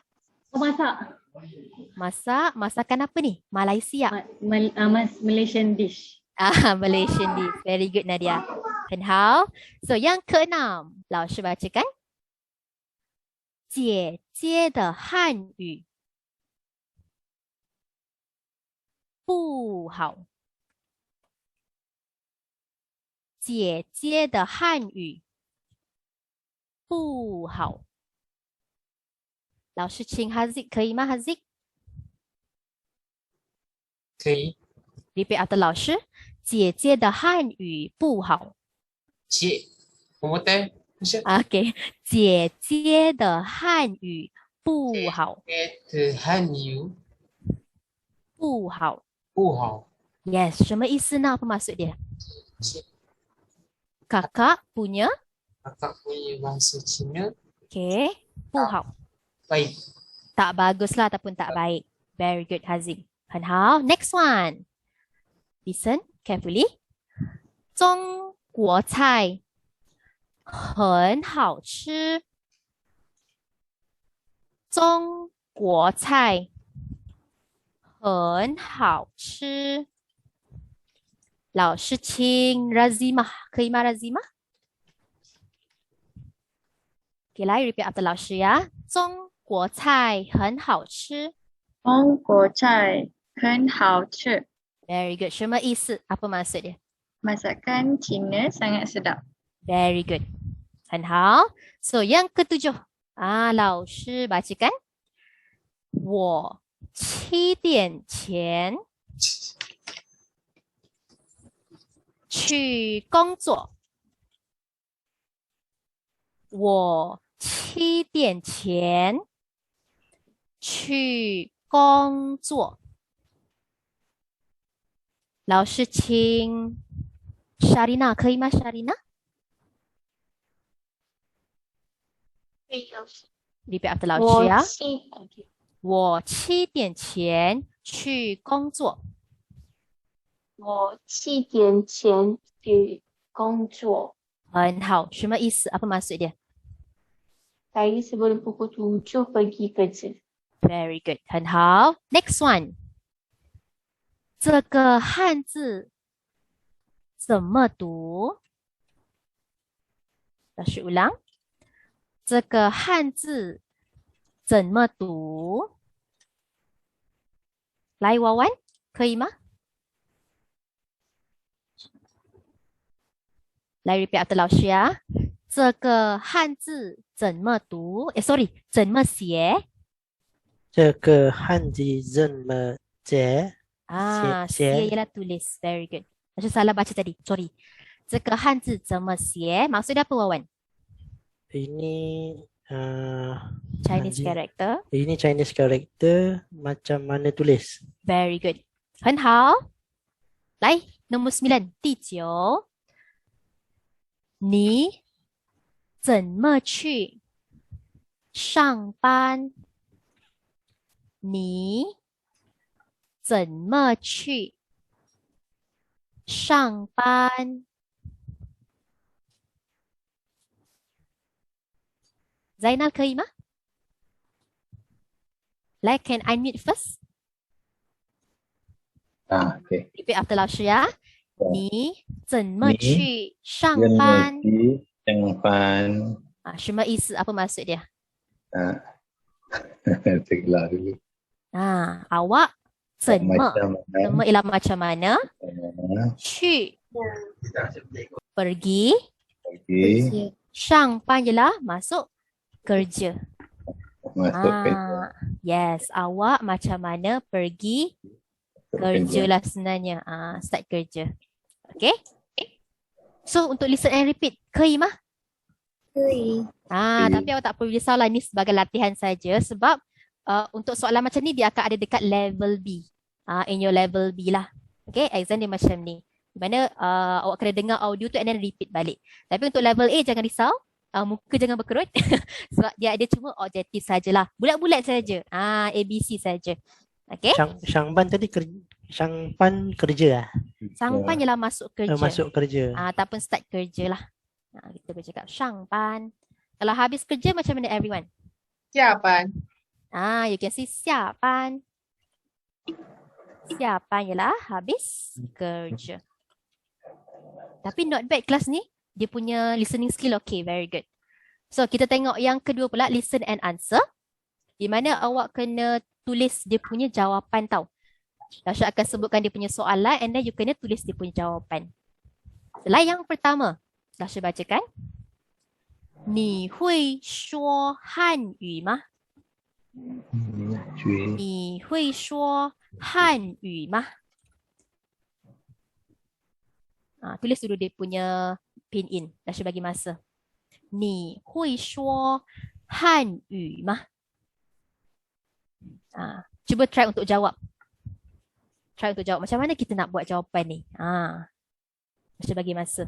Masakan apa ni? Malaysia. Malaysian dish. Malaysian dish. Very good Nadia. 很好。So, yang keenam, 老师bacakan. 姐姐的汉语不好。姐姐的汉语不好。老师请 Haziq 可以吗 Haziq? 可以。Repeat after 老师。姐姐的汉语不好。one more time. OK， 姐姐的汉语不好。姐姐的汉语不好。不好。Yes， 什么意思呢？Apa maksud dia? Kakak punya bahasa Cina. Okay, 不好。baik. Tak bagus lah ataupun tak baik. Very good Haziq. 很好。Next one. Listen carefully. 中国菜很好吃。中国菜很好吃。老师请 Razimah 可以吗 Razimah? Okay, 来 repeat after 老师呀。中国菜很好吃。中国菜很好吃。 Very good. 什么意思? Apa maksud dia? Masakan Cina sangat sedap. Very good. 很好。So, yang ketujuh. 老师bacakan. 我7点前去工作。我7点前去工作。老师请 Sharina 可以吗 Sharina? 可以老师。 Repeat after 老师呀。我7点前去工作。我7点前去工作。很好，什么意思? Apa maksud dia? Saya sebelum pukul 7 pergi kerja. Very good. 很好。Next one. 这个汉字怎么读？老师ulang. 这个汉字怎么读？来，娃娃，可以吗？来 repeat after 老师啊。这个汉字怎么读？sorry， 怎么写？这个汉字怎么写？写 ialah tulis. Very good. Macam salah baca tadi. Sorry. 这个汉字怎么写？ Maksudnya apa, Wawan? Ini Chinese character. Ini Chinese character. Macam mana tulis? Very good. 很好。来，nombor 9，第9。你怎么去上班？你怎么去上班？Zainal 可以吗？来 ，can I mute first? Okay. Repeat after 老师呀。你怎么去上怎么班？去上班？什么意思？Apa maksud dia? Tergelar dulu. Awak 怎么？ Macam mana? 怎么 ialah macam mana? 去 pergi. Sangpan ialah masuk kerja. Masuk kerja. Yes, awak macam mana pergi kerja lah sebenarnya. Start kerja. Okay. So untuk listen and repeat, 可以吗？可以。Tapi awak tak perlu risaulah, ni sebagai latihan saja sebab untuk soalan macam ni dia akan ada dekat level B. In your level B lah. Okay, exam dia macam ni. Di mana awak kena dengar audio tu and then repeat balik. Tapi untuk level A jangan risau. Muka jangan berkerut. Sebab dia cuma objektif sajalah. Bulat-bulat saja. ABC saja. Okay. Sangpan tadi Sangpan kerja lah. Sangpan ialah masuk kerja. Masuk kerja. Ataupun start kerja lah. Kita boleh cakap sangpan. Kalau habis kerja macam mana everyone? 下班。You can see 下班。下班ialah habis kerja. Tapi not bad kelas ni. Dia punya listening skill okay, very good. So kita tengok yang kedua pula, listen and answer. Di mana awak kena tulis dia punya jawapan tau. Dasha akan sebutkan dia punya soalan and then you kena tulis dia punya jawapan. Selain yang pertama, Dasha bacakan. 你会说汉语吗？你会说汉语吗？ tulis dulu dia punya pin in. Dasha bagi masa. 你会说汉语吗？ Cuba try untuk jawab. Try untuk jawab. Macam mana kita nak buat jawapan ni? Dasha bagi masa.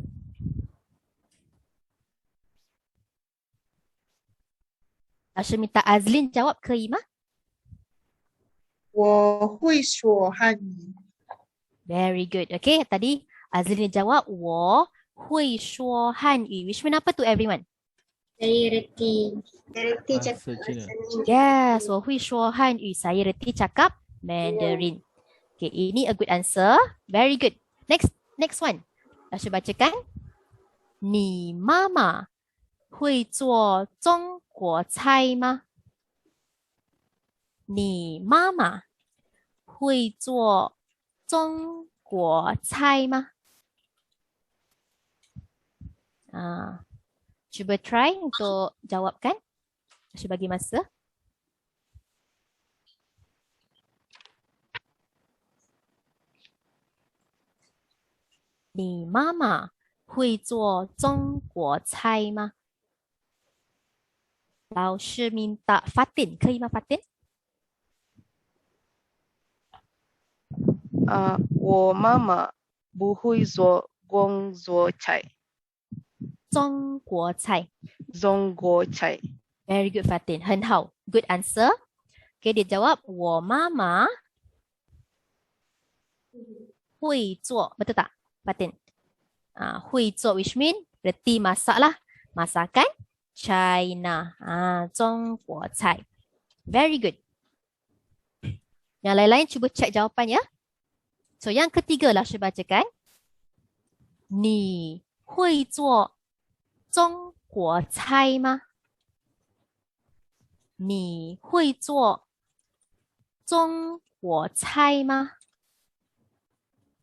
Dasha minta Azlin jawab, 可以吗？我会说汉语。 Very good. Okay, tadi Azlin jawab, 我会说汉语. Which mean apa tu everyone? Saya reti cakap Mandarin. Yes, 我会说汉语. Saya reti cakap Mandarin. Okay, ini a good answer. Very good. Next one. Dasha bacakan. 你妈妈会做中国菜吗？你妈妈会做中国菜吗？Cuba try untuk jawabkan. Saya bagi masa. Ni mama hui zuo Zhongguo cai ma? 老师 minta Fatin, 可以吗 Fatin? 我妈妈不会做中国菜。中国菜。中国菜。Very good Fatin, 很好 good answer. Okay, dia jawab 我妈妈会做, betul tak Fatin? 会做 which mean reti masak lah, masakan China. 中国菜. Very good. Yang lain-lain cuba cek jawapan ya. So yang ketiga lah saya bacakan. 你会做中国菜吗？你会做中国菜吗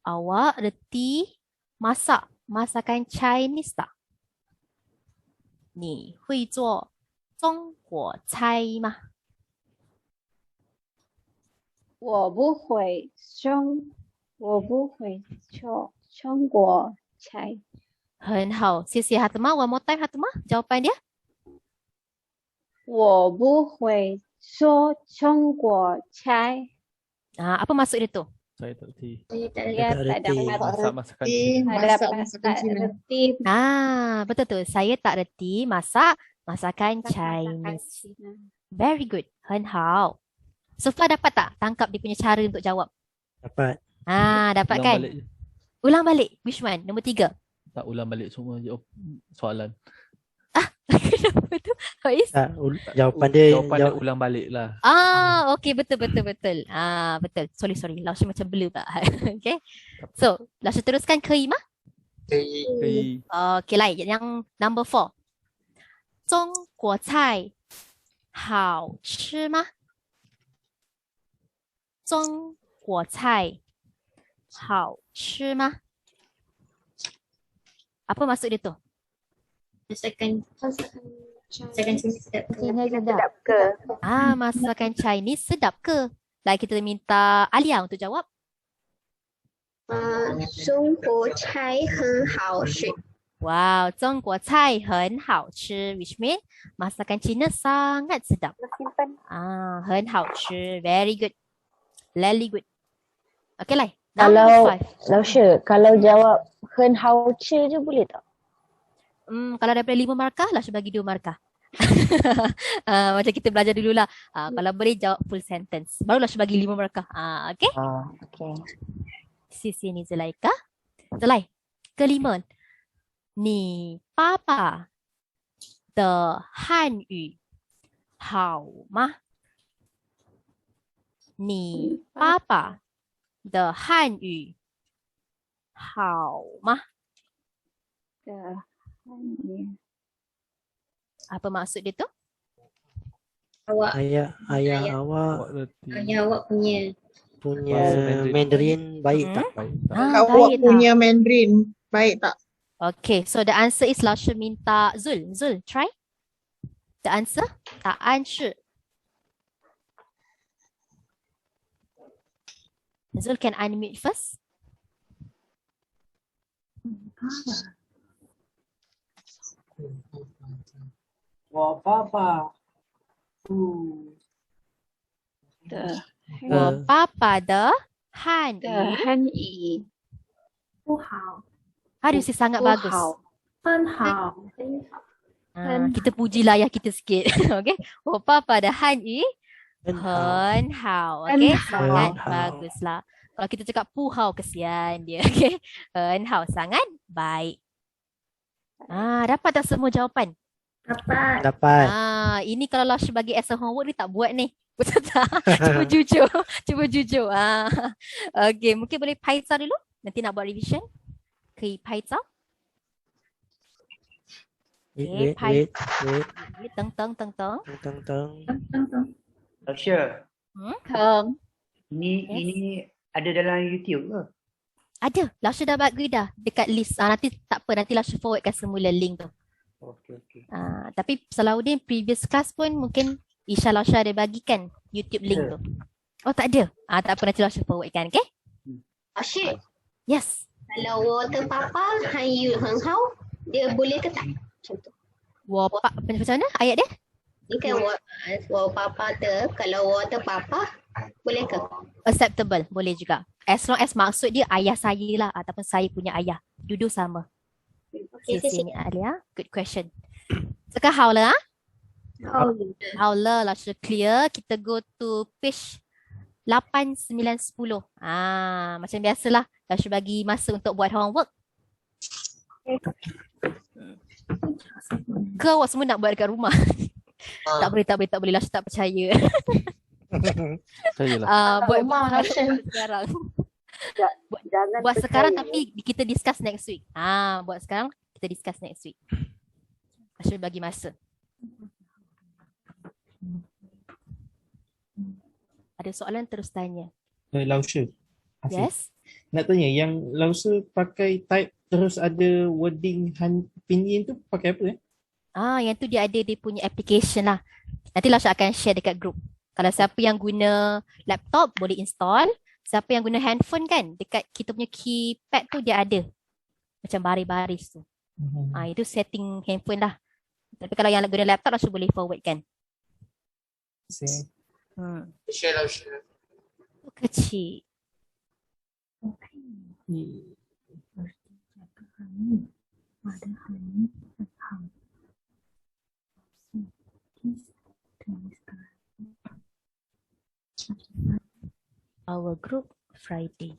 ？Awak reti masak masakan Chinese tak? 你会做中国菜吗？我不会做中国菜。很好，谢谢 Hatma. One more time Hatma. Jawapan dia? 我不会做中国菜。Apa maksud dia tu? Saya tak reti. Saya tak dapat Masak masakan reti. Betul tu. Saya tak reti masak masakan Chinese. Very good. 很好. So far dapat tak tangkap dia punya cara untuk jawab? Dapat. Dapat Ulang kan? balik je. Ulang balik. Which one? Nombor 3. Tak ulang balik semua soalan. Kenapa tu? Faiz? Jawapan dia ulang balik lah. Okay, betul. Betul. Sorry. Langsung macam blur tak. Okay. So, langsung teruskan ke Ima? Okay, lain. Yang number 4. 中国菜好吃吗？中国菜好吃吗？ Apa maksud dia tu? Masakan Chinese sedap ke? Masakan Chinese sedap ke? Baik, kita minta Alia untuk jawab. 中国菜很好吃。 Wow, 中国菜很好吃 which mean masakan Cina sangat sedap. 很好吃 very good. Very good. Okay lah. Kalau jawab 很好吃 je boleh tak? Kalau daripada 5 markah, Lasha bagi 2 markah. Macam kita belajar dululah. Kalau boleh jawab full sentence. Baru Lasha bagi 5 markah. Okay? Okay. Sisi ni Zulaika. Zulai. Kelima. 你爸爸的汉语好吗？你爸爸的汉语好吗？ Apa maksud dia tu? Ayah awak punya Mandarin baik tak? Awak punya Mandarin baik tak? Okay, so the answer is Lasha minta Zul. Zul, try. The answer? 答案是 Zul can unmute first. 我爸爸我爸爸的汉语不好。 How do you say sangat bagus? 很好。 Kita pujilah ayah kita sikit. Okay. 我爸爸的汉语很好. Okay. Sangat bagus lah. Kalau kita cakap puhau, kesian dia. Okay. 很好, sangat baik. Dapat tak semua jawapan? Dapat. Ini kalau Lasha bagi as a homework, dia tak buat ni. Betul tak? Cuba jujur. Okay, mungkin boleh paitau dulu. Nanti nak buat revision. 可以拍照。Wait. 等。 Lasha. Ini ada dalam YouTube ke? Ada. Lasha dah bagi dah dekat list. Nanti tak apa. Nanti Lasha forwardkan semula link tu. Okay. Tapi Salahuddin previous class pun mungkin Isha Lasha ada bagikan YouTube link tu. Oh tak ada? Tak apa. Nanti Lasha forwardkan. Okay? Asyik. Yes. Kalau 我的爸爸汉语很好, dia boleh ke tak? Macam tu. Macam mana ayat dia? Ni kan 我爸爸的, kalau 我的爸爸, boleh ke? Acceptable. Boleh juga. As long as maksud dia ayah saya lah ataupun saya punya ayah. Duduk sama. Okay, Sini Alia. Good question. Sekarang 好了 好了 Lasha clear. Kita go to page 8, 9, 10. Macam biasalah. Lasha bagi masa untuk buat homework. Ke awak semua nak buat dekat rumah? Tak boleh. Lasha tak percaya. Buat sekarang. Buat sekarang tapi kita discuss next week. Buat sekarang kita discuss next week. Syul bagi masa. Ada soalan terus tanya. Lausha. Yes. Nak tanya, yang Lausha pakai type terus ada wording pinyin tu pakai apa Yang tu dia ada dia punya application lah. Nanti Lausha akan share dekat group. Kalau siapa yang guna laptop boleh install. Siapa yang guna handphone kan, dekat kita punya keypad tu dia ada. Macam baris-baris tu. Itu setting handphone lah. Tapi kalau yang guna laptop Lausha boleh forward kan. Share Lausha. Kecil. Our group Friday.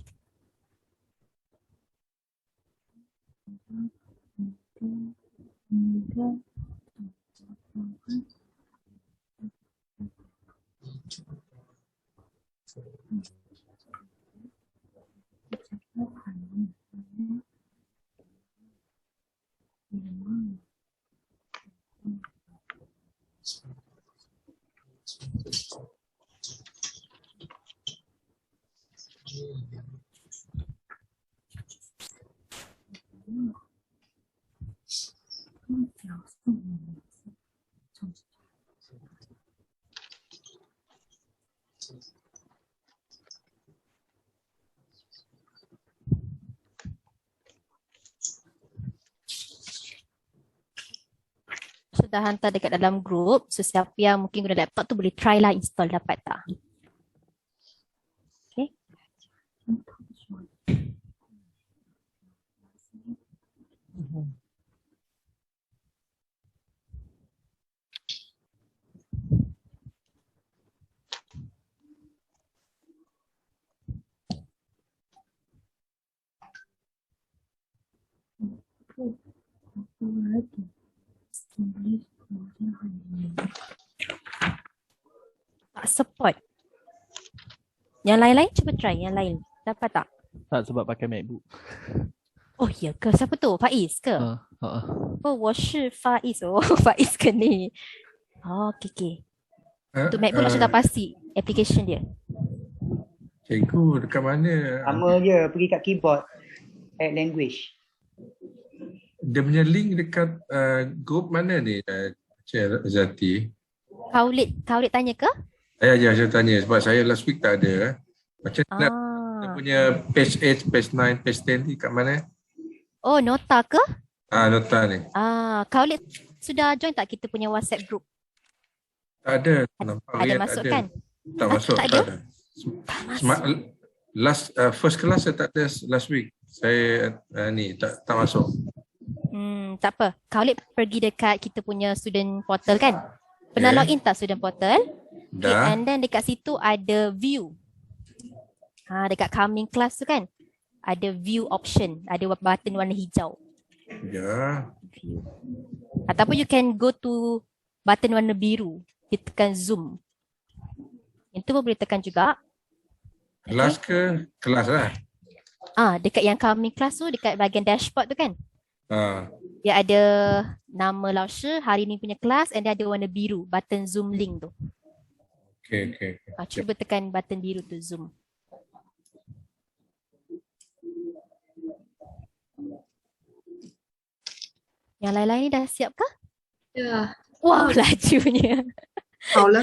Sudah hantar dekat dalam group. So siapa yang mungkin guna laptop tu boleh try lah install dapat tak. Okay. Tak support. Yang lain-lain cuba try. Yang lain. Dapat tak? Tak, sebab pakai MacBook. Oh ya ke? Siapa tu? Faiz ke? Oh, 我是 Faiz. Oh, Faiz ke ni? Oh, okay. Untuk MacBook nak sudah pasti application dia. Cikgu dekat mana? Sama je, pergi kat keyboard. Add language. Dia punya link dekat group mana ni, Cik Zati? Khalid tanya ke? Saya tanya sebab saya last week tak ada. Macam mana dia punya page 8, page 9, page 10 ni kat mana? Oh, nota ke? Nota ni. Khalid sudah join tak kita punya WhatsApp group? Tak ada. Nampak Ada masuk kan? Tak masuk. Tak ada. First class saya tak ada last week. Saya tak masuk. Tak apa. Khalid pergi dekat kita punya student portal kan? Pernah login tak student portal? Dah. Okay, and then dekat situ ada view. Dekat coming class tu kan? Ada view option. Ada button warna hijau. Ya. View. Ataupun you can go to button warna biru. Dia tekan zoom. Itu pun boleh tekan juga. Kelas ke? Kelas lah. Dekat yang coming class tu, dekat bahagian dashboard tu kan? Dia ada nama Lausha, hari ni punya kelas, and dia ada warna biru, button zoom link tu. Okay. Cuba tekan button biru tu, zoom. Yang lain-lain ni dah siap ke? Ya. Wow, lajunya. 好了，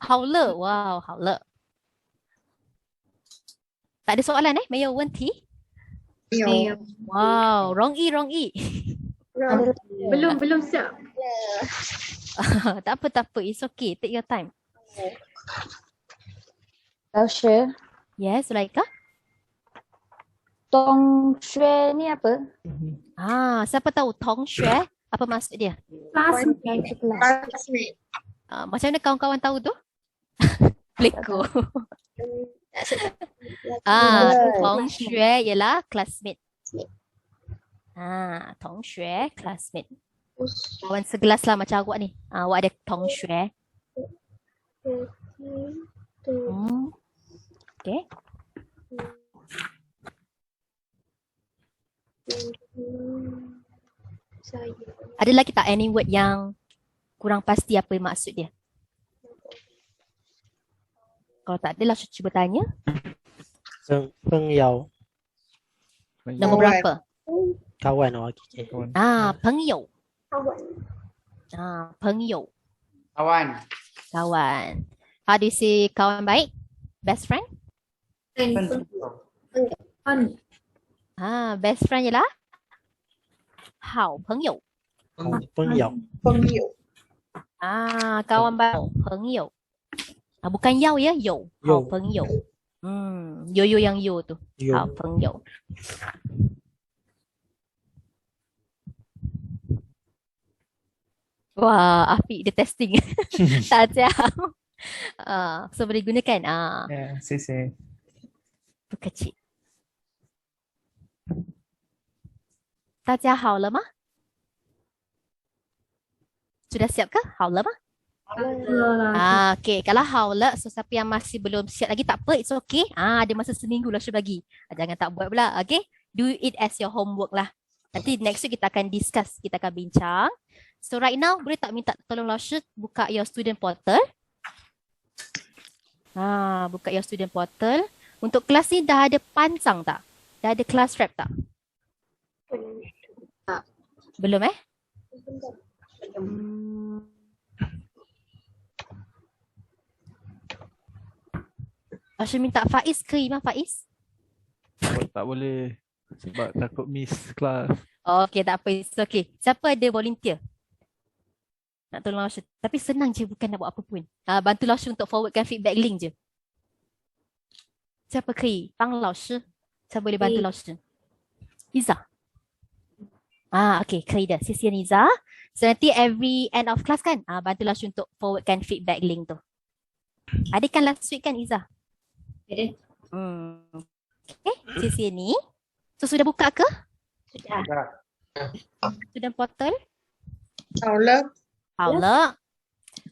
Hauler, wow, hauler. Tak ada soalan没有问题？没有， Wow, 容易。 Belum siap. Tak apa, it's okay, take your time. Lausha, Yes, Zulaika? Tong Xue ni apa? Siapa tahu Tong Xue? Apa maksud dia? classmate. Macam mana kawan-kawan tahu tu? Leko. Tong Xue ialah classmate. Tong Xue, classmate. Kawan segelas lah macam awak ni. Awak ada Tong Xue. Okay. Ada lagi tak any word yang kurang pasti apa maksud dia? Kalau tak ada, langsung cuba tanya. Pengyau. Nombor berapa? Kawan. Okay. Pengyau. Pengyau. Kawan. How do you say kawan baik? Best friend? Best friend ialah hao pengyou. Kawan baik, pengyou. Bukan yao ya, you. Hao pengyou. Yo yang you tu. Hao pengyou. Wah, Afiq dia testing. Tak tahu. So boleh gunakan. Ya, saya. Berkecil. 大家好了吗? Sudah siap ke? 好了吗? Okay, kalau 好了, so siapa yang masih belum siap lagi tak apa, it's okay. Ada masa seminggu lah Syul bagi. Jangan tak buat pula, okay? Do it as your homework lah. Nanti next week kita akan discuss, kita akan bincang. So right now, boleh tak minta tolong Syul buka your student portal? Buka your student portal. Untuk kelas ni dah ada pancang tak? Dah ada class rep tak? Belum Syul minta Faiz ke Imam Faiz? Tak boleh. Sebab takut miss kelas. Okay, tak apa. It's okay. Siapa ada volunteer? Nak tolong Syul. Tapi senang je, bukan nak buat apa pun. Bantu Syul untuk forwardkan feedback link je. Siapa kaya? Bang Syul. Siapa boleh bantu Syul? Iza. Okay, 可以的，谢谢你Iza. So nanti every end of class kan, bantu Syul untuk forwardkan feedback link tu. Ada kan last week kan Iza? Ada. Okay, 谢谢你. So sudah buka ke? Sudah. Student portal? 好了。好了.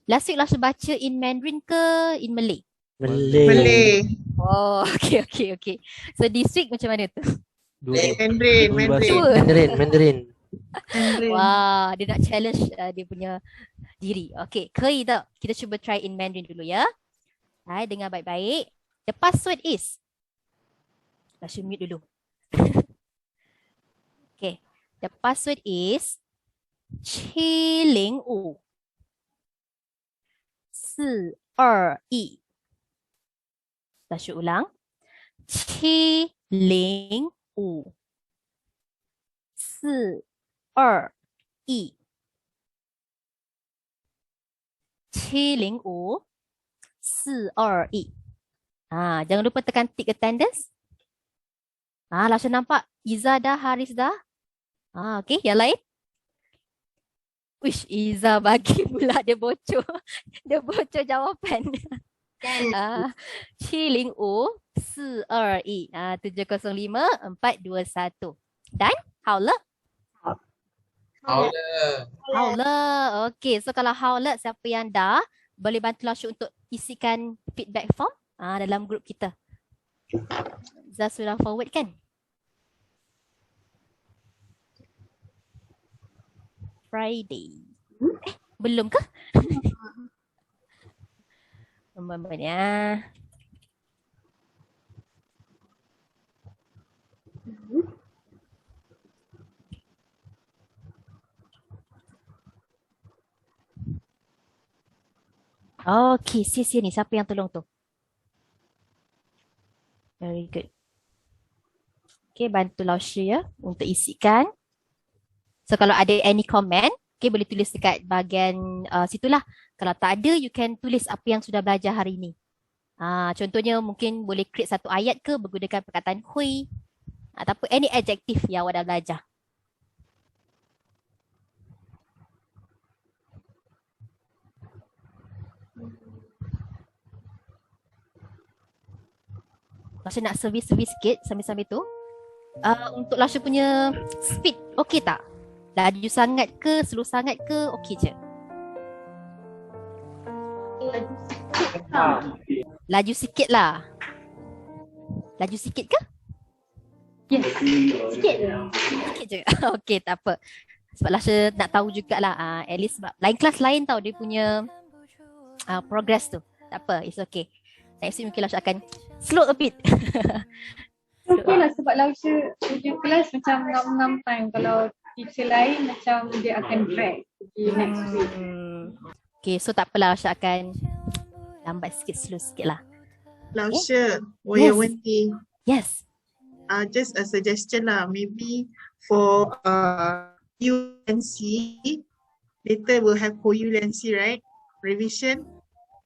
Last week Syul baca in Mandarin ke in Malay? Malay. Oh, okay. So this week macam mana tu? Mandarin. Wah, dia nak challenge dia punya diri. Okay, 可以的. Kita cuba try in Mandarin dulu ya. Hai, dengar baik-baik. The password is. Syul mute dulu. Okay, the password is 705 421. Syul ulang. 705 421. 705 421. Jangan lupa tekan tick attendance. Syul nampak Iza dah, Haris dah. Okay, yang lain? Wish, Iza bagi pula, dia bocor. Dia bocor jawapan. 705 421. 705 421. Dan? 好了? 好了. Okay, so kalau 好了, siapa yang dah, boleh bantu Syul untuk isikan feedback form dalam grup kita. Zah sudah forward kan? Friday. Belum ke? Moment ya. Okay, sia-sia ni. Siapa yang tolong tu? Very good. Okay, bantu Syul ya untuk isikan. So kalau ada any comment, okay, boleh tulis dekat bahagian situlah. Kalau tak ada, you can tulis apa yang sudah belajar hari ini. Contohnya mungkin boleh create satu ayat ke menggunakan perkataan hui ataupun any adjective yang awak dah belajar. Syul nak servis-servis sikit sambil-sambil tu. Untuk Syul punya speed, okey tak? Laju sangat ke, slow sangat ke, okey je? Laju sikit lah. Laju sikit ke? Yes, sikit. Sikit je. Okey, tak apa. Sebab Lasha nak tahu jugalah, at least sebab lain kelas lain tahu dia punya progress tu. Tak apa, it's okay. Next week mungkin Lasha akan slow a bit. Okay lah sebab Lasha punya kelas macam ngam-ngam time. Kalau teacher lain macam dia akan drag pergi next week. Okay, so tak apalah, Lasha akan lambat sikit, slow sikit lah. 老师，我有问题。 Yes. Just a suggestion lah. Maybe for UNC, later we'll have co-UNC, right? Revision.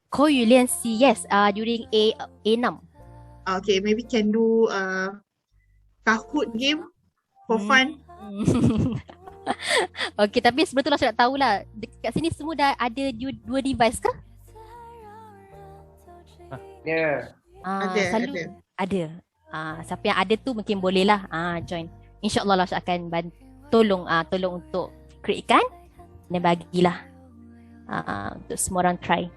Co-UNC, yes. During A6. Okay, maybe can do Kahoot game for fun. Okay, tapi sebelum tu Lasha nak tahulah, dekat sini semua dah ada dua device ke? Ya. Selalu ada. Siapa yang ada tu mungkin boleh lah join. InsyaAllah Lasha akan tolong untuk createkan dan bagilah untuk semua orang try.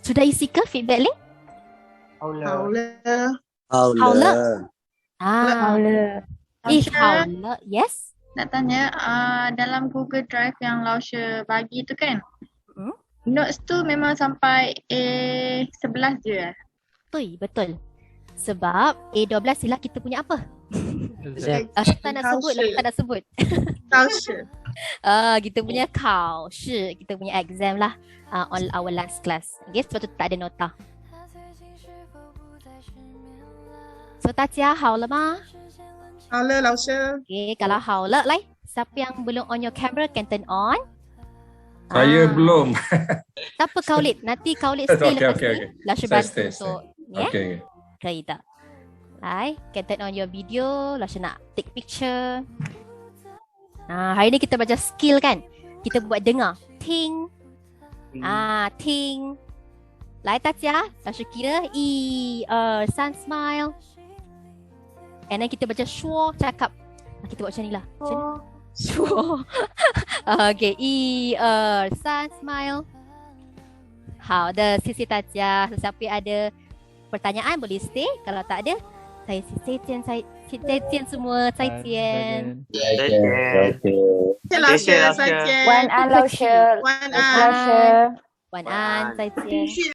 Sudah isi ke feedback link? Haula. Haula. Yes. Nak tanya, dalam Google Drive yang Lasha bagi tu kan, notes tu memang sampai A11 je? Betul. Sebab A12 ialah kita punya apa? Tak nak sebut. Kita punya Kaoshi, kita punya exam lah on our last class. Okay, sebab tu tak ada nota. So 大家好了吗？好了，老师。 Okay, kalau 好了，来，siapa yang belum on your camera can turn on. Saya belum. Tak apa Khalid, nanti Khalid stay lepas Okay. ni. Lasha Saya bantu stay. untuk ni Okay. Kaya tak? Hai, can turn on your video. Lasha nak take picture. Hari ni kita belajar skill kan? Kita buat dengar. Ting. Ting. 来大家Lasha kira 1 2 3 smile. And then kita baca sure, cakap. Kita buat macam ni lah. Macam ni. Sure. Okay, 1 2 3 smile. 好的，谢谢大家。Siapa yang ada pertanyaan boleh stay. Kalau tak ada, saya再见semua. 再见。再见。谢老师，再见。晚安，老师。晚安。晚安，再见。